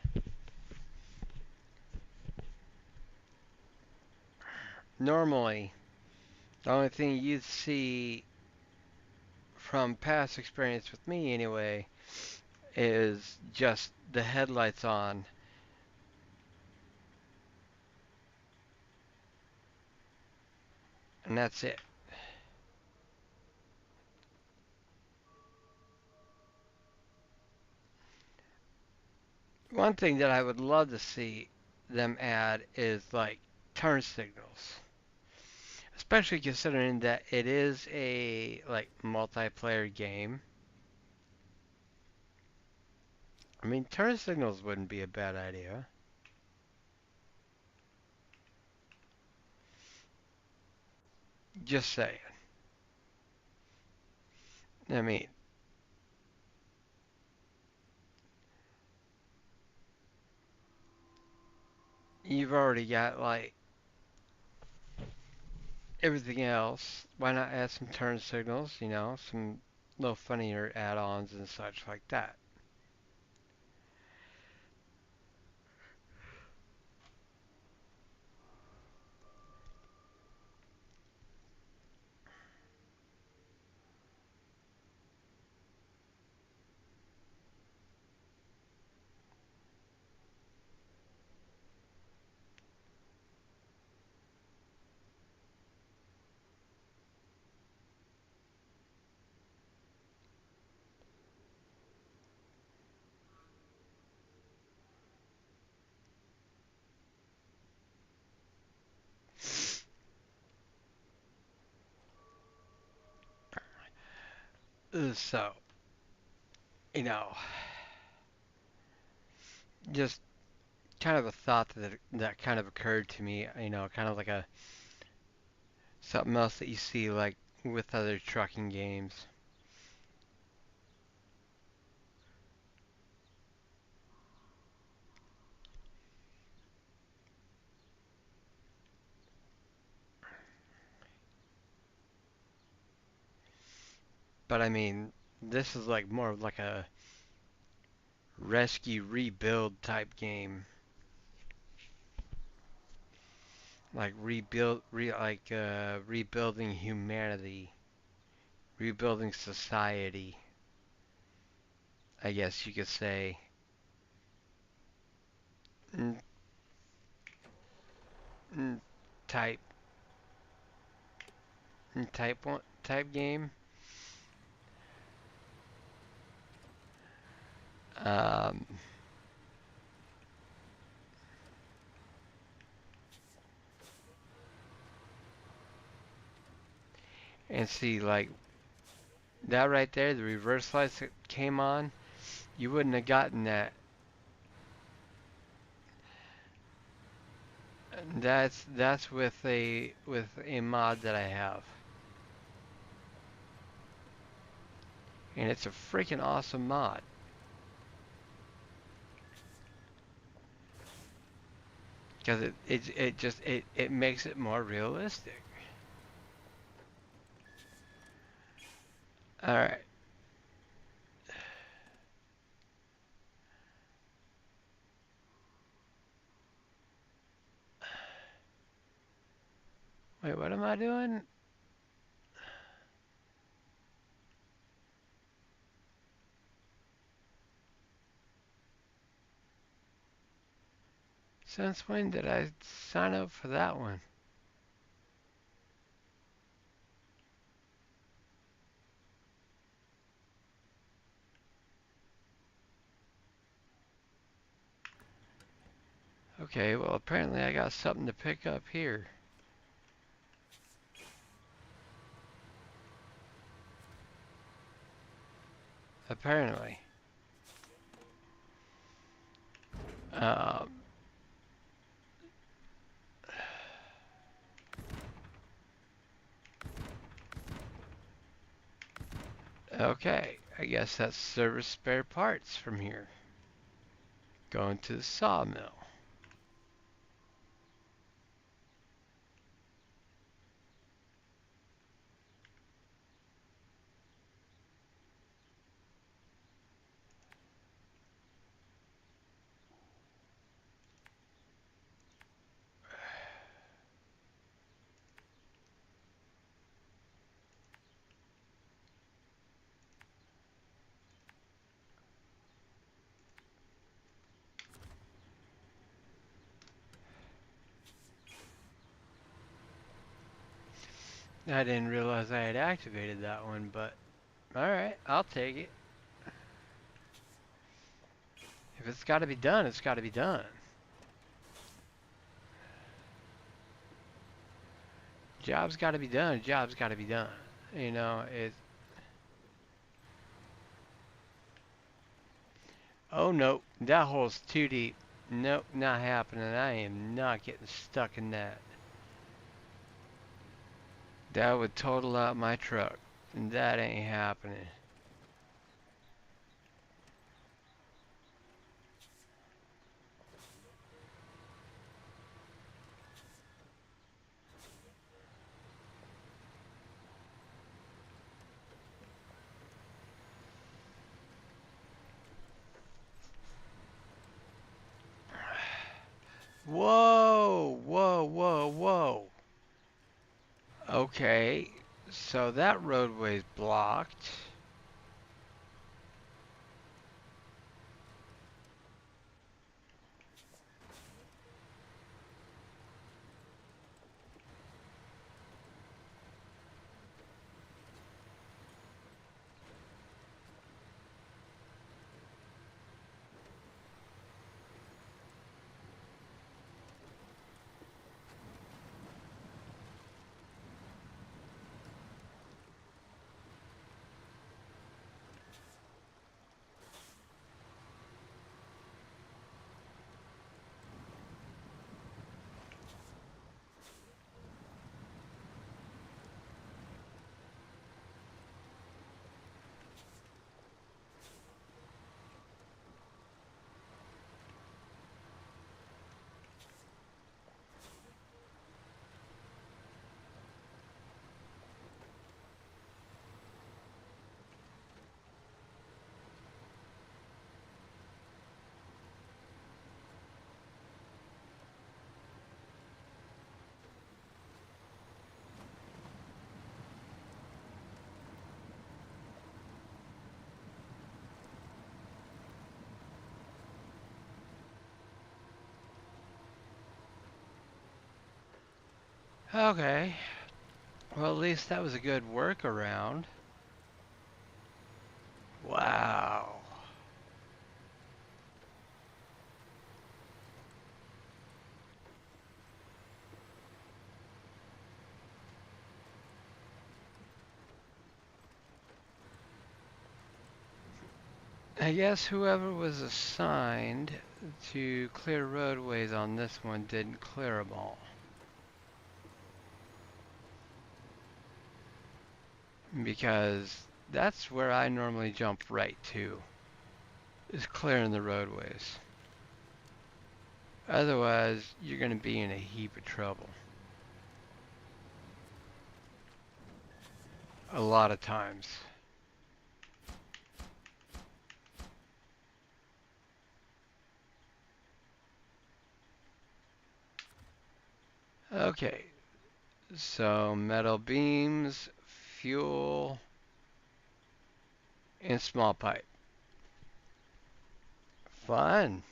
Normally, the only thing you'd see from past experience with me anyway is just the headlights on, and that's it. One thing that I would love to see them add is like turn signals, especially considering that it is a like multiplayer game. I mean, turn signals wouldn't be a bad idea. Just saying. I mean, you've already got like everything else. Why not add some turn signals? Some little funnier add-ons and such like that. So, you know, just kind of a thought that kind of occurred to me. Kind of like a something else that you see like with other trucking games. But I mean, this is like more of like a rescue rebuild type game, like rebuilding humanity, rebuilding society. I guess you could say. Mm, mm, type type game. Um, and see like that right there, the reverse lights that came on, you wouldn't have gotten that That's with a mod that I have, and it's a freaking awesome mod because it makes it more realistic. All right. Wait, what am I doing? Since when did I sign up for that one? Okay, well apparently I got something to pick up here. Apparently. Um, okay, I guess that's service spare parts from here. Going to the sawmill. I didn't realize I had activated that one, but alright, I'll take it. If it's gotta be done, it's gotta be done. Job's gotta be done, job's gotta be done. You know, it. Oh no, that hole's too deep. Nope, not happening. I am not getting stuck in that. That would total out my truck. And that ain't happening. Whoa, whoa, whoa, whoa. Okay, so that roadway's blocked. Okay, well at least that was a good workaround. Wow. I guess whoever was assigned to clear roadways on this one didn't clear them all. Because that's where I normally jump right to, is clearing the roadways. Otherwise, you're going to be in a heap of trouble. A lot of times. Okay, so metal beams, fuel, and small pipe. Fun.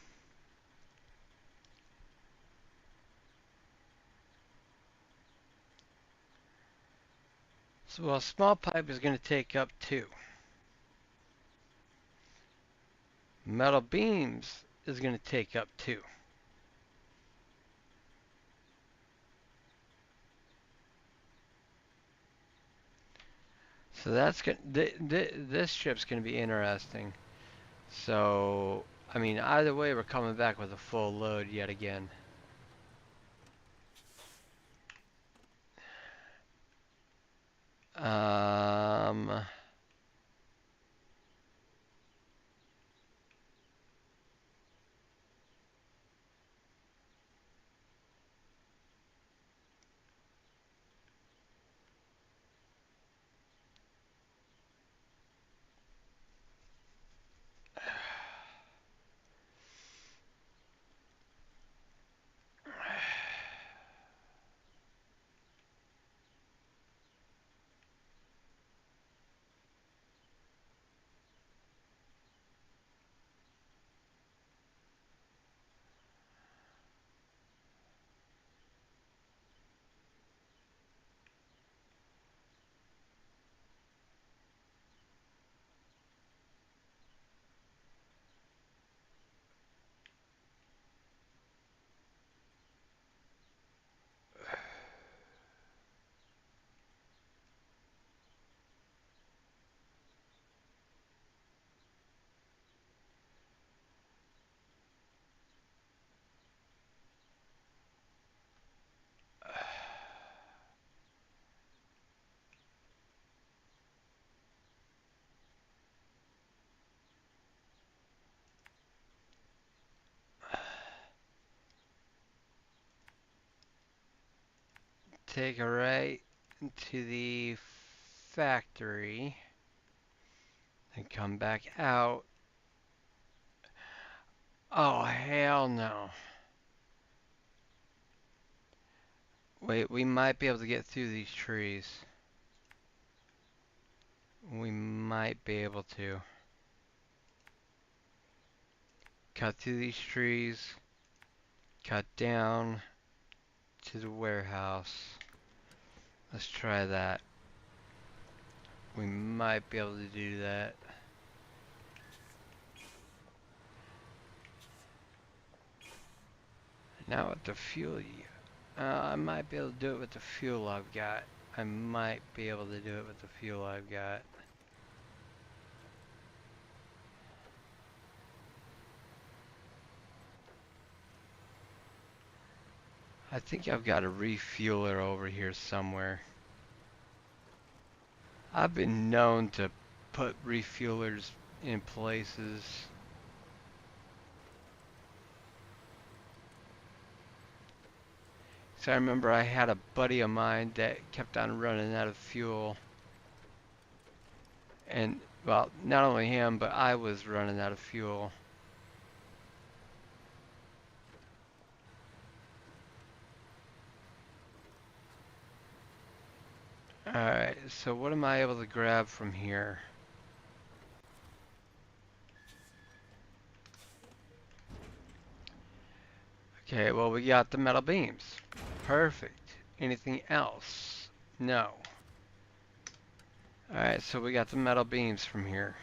So, well, small pipe is going to take up 2. Metal beams is going to take up 2. So that's going. This trip's going to be interesting. So, I mean, either way, we're coming back with a full load yet again. Um, take a right to the factory and come back out. Oh, hell no. Wait, we might be able to get through these trees. We might be able to. Cut through these trees, cut down to the warehouse. Let's try that. We might be able to do that. Now with the fuel, I might be able to do it with the fuel I've got. I might be able to do it with the fuel I've got. I think I've got a refueler over here somewhere. I've been known to put refuelers in places. So I remember I had a buddy of mine that kept on running out of fuel. And, well, not only him, but I was running out of fuel. Alright, so what am I able to grab from here? Okay, well, we got the metal beams. Perfect. Anything else? No. Alright, so we got the metal beams from here.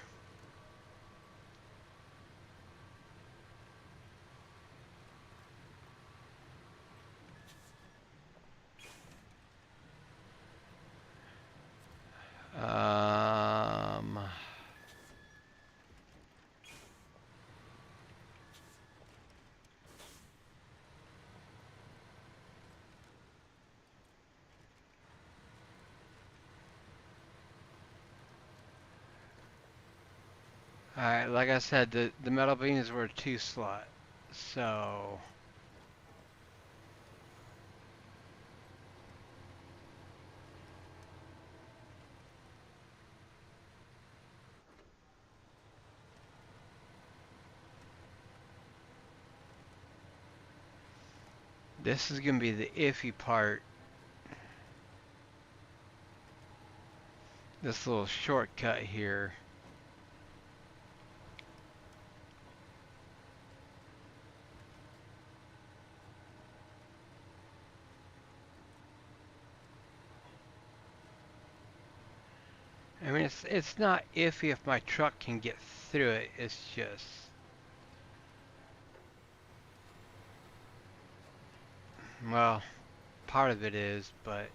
Um, Alright, like I said, the metal beams were 2 slot. So this is gonna be the iffy part. This little shortcut here. I mean, it's not iffy if my truck can get through it. It's just, well, part of it is, but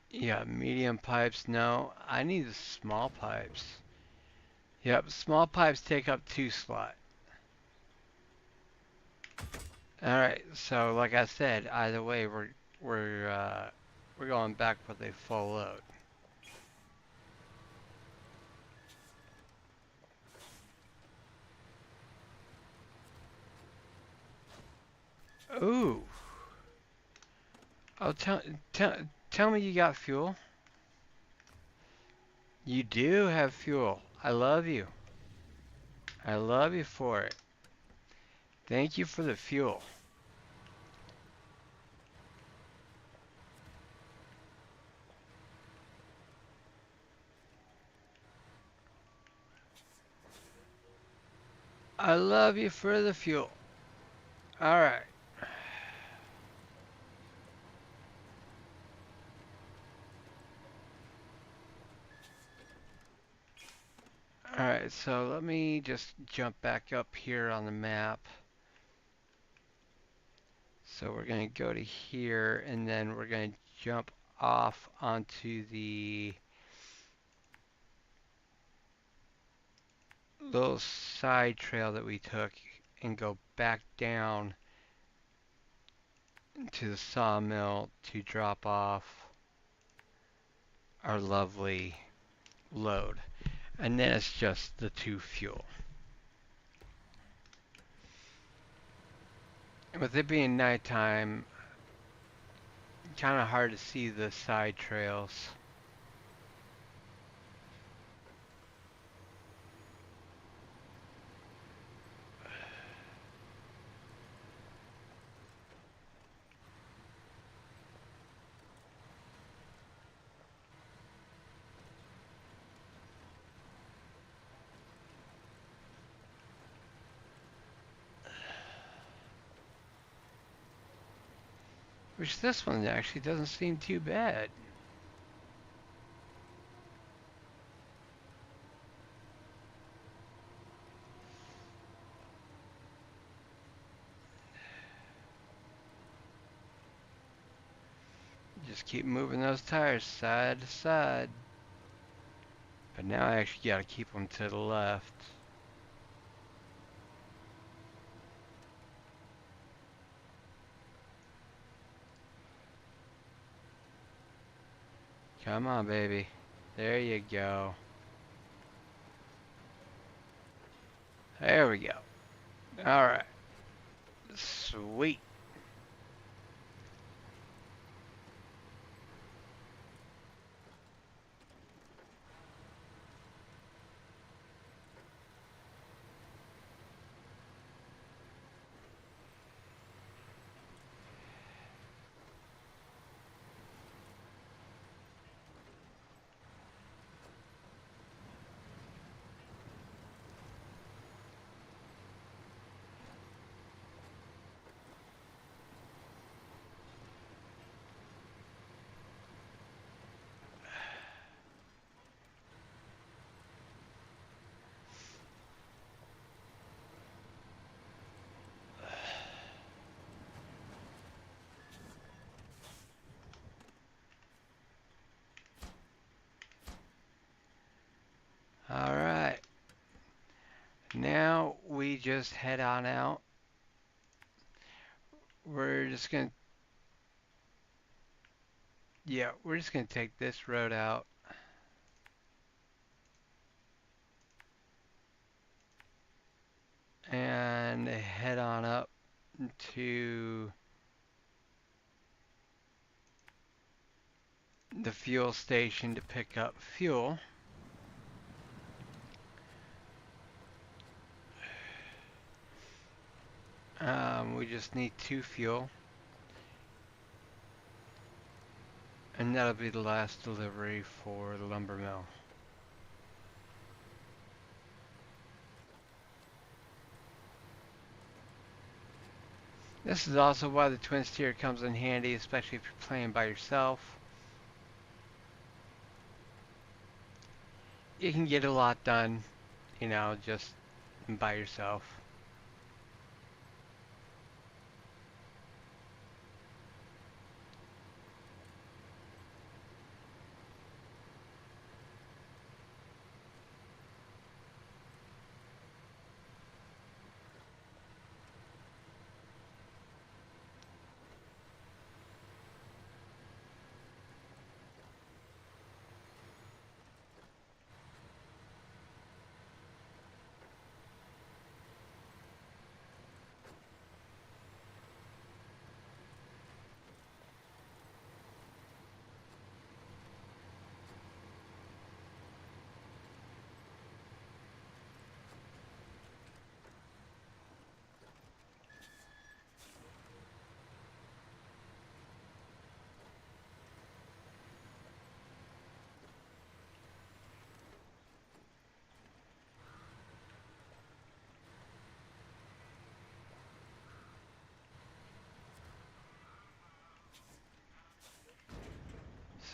yeah, medium pipes. No, I need the small pipes. Yep, small pipes take up 2 slot. All right, so like I said, either way, we're going back with a full load. Ooh. Oh, tell me you got fuel. You do have fuel. I love you. I love you for it. Thank you for the fuel. I love you for the fuel. All right. All right, so let me just jump back up here on the map. So we're going to go to here and then we're going to jump off onto the little side trail that we took and go back down to the sawmill to drop off our lovely load. And then it's just the 2 fuel. And with it being nighttime, kind of hard to see the side trails. Which this one actually doesn't seem too bad. Just keep moving those tires side to side. But now I actually gotta keep them to the left. Come on, baby. There you go. There we go. Alright. Sweet. Now we just head on out. We're just gonna, yeah, we're just gonna take this road out and head on up to the fuel station to pick up fuel. We just need 2 fuel, and that'll be the last delivery for the lumber mill. This is also why the twin steer comes in handy, especially if you're playing by yourself. You can get a lot done, just by yourself.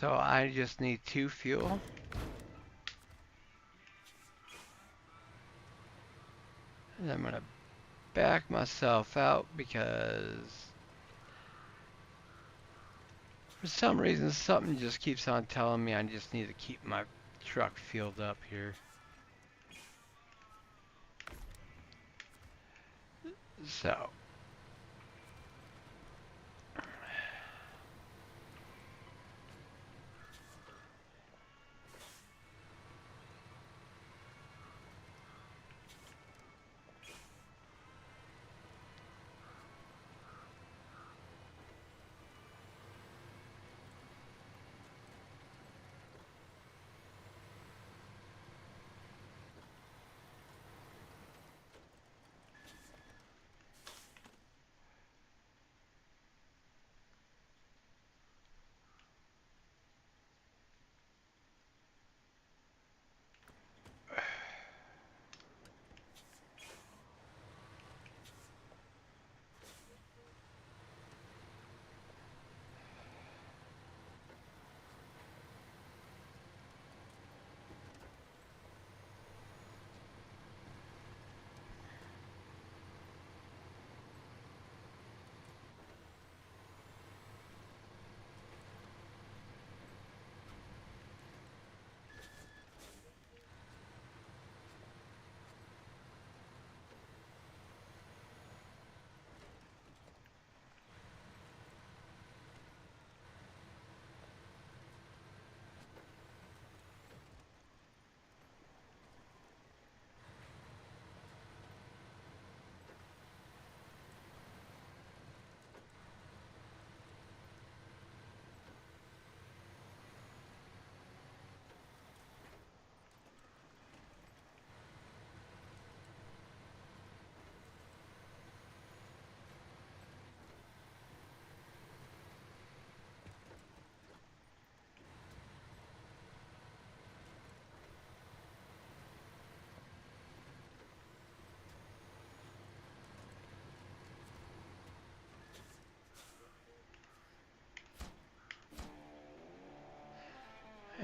So I just need 2 fuel. And I'm gonna back myself out because for some reason something just keeps on telling me I just need to keep my truck filled up here. So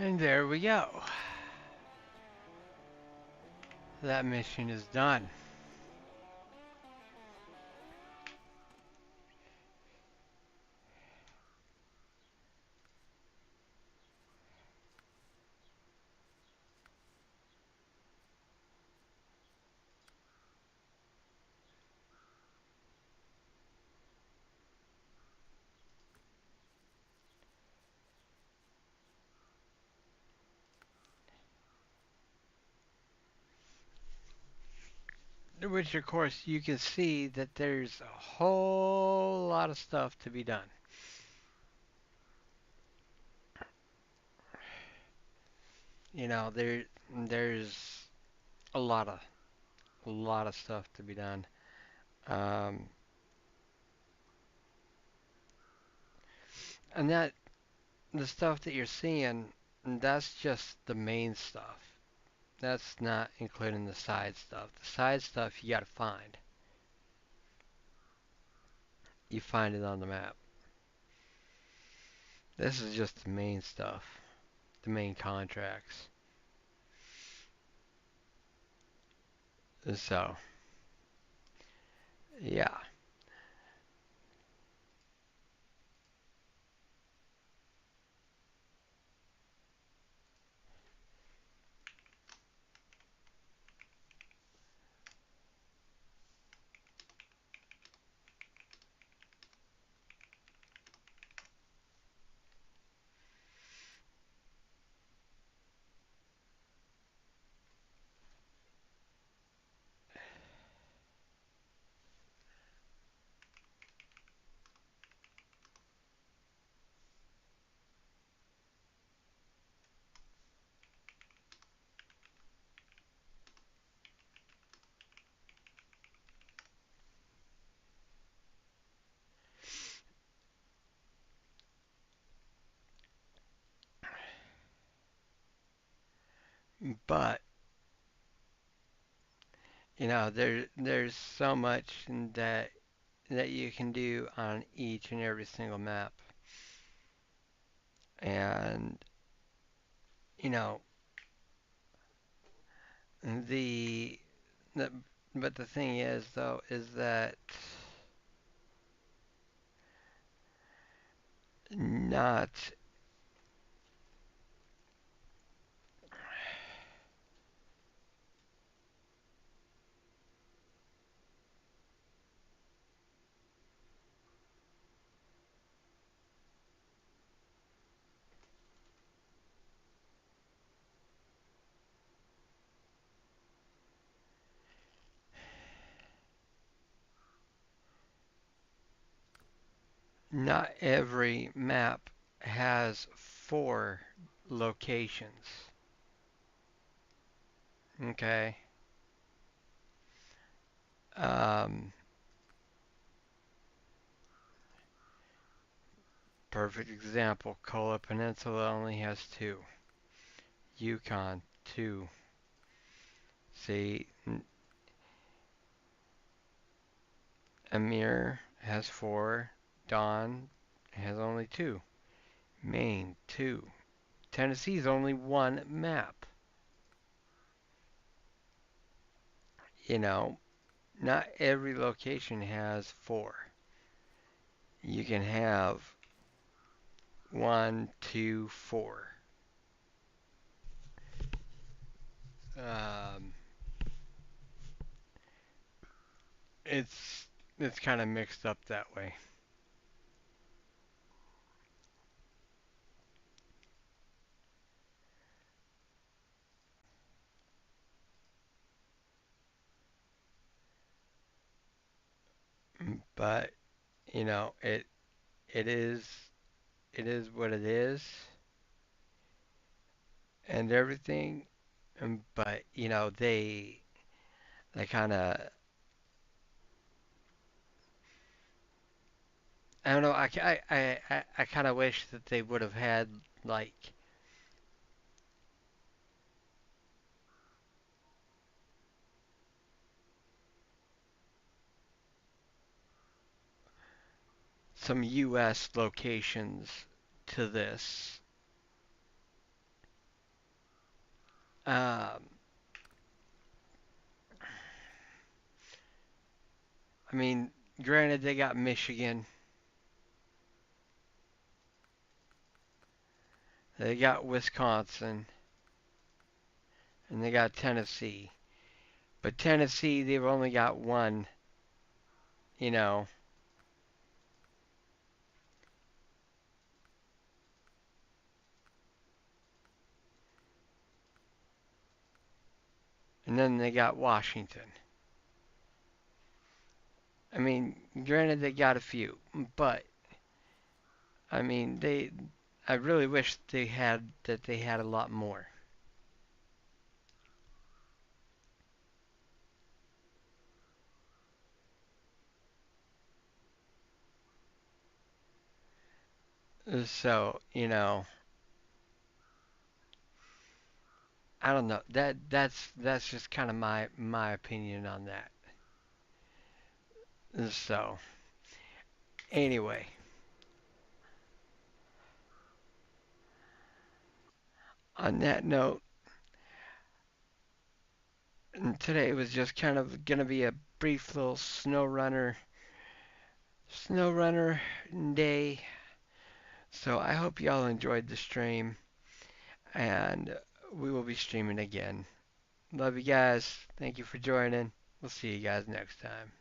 and there we go. That mission is done. which of course you can see that there's a whole lot of stuff to be done. There's a lot of stuff to be done. Um, and that the stuff that you're seeing, that's just the main stuff. That's not including the side stuff. The side stuff you gotta find. You find it on the map. This is just the main stuff, the main contracts. So, yeah. But there's so much that you can do on each and every single map, and you know the the but the thing is though is that not not every map has four locations. Okay. Um, Perfect example. Kola Peninsula only has two. Yukon, two. See, Amir has four. Don has only two. Maine, two. Tennessee's only one map. You know, not every location has four. You can have one, two, four. Um, it's it's kind of mixed up that way. But you know, it is it is what it is, and everything. But they kind of I don't know. I kind of wish that they would have had like some U.S. locations to this. Um, I mean, granted, they got Michigan, they got Wisconsin, and they got Tennessee. But Tennessee, they've only got one, you know, and then they got Washington. I mean, granted they got a few, but I mean I really wish they had a lot more. So, I don't know. That's just kind of my opinion on that. So, anyway, on that note, today was just kind of gonna be a brief little SnowRunner day. So I hope y'all enjoyed the stream, and we will be streaming again. Love you guys. Thank you for joining. We'll see you guys next time.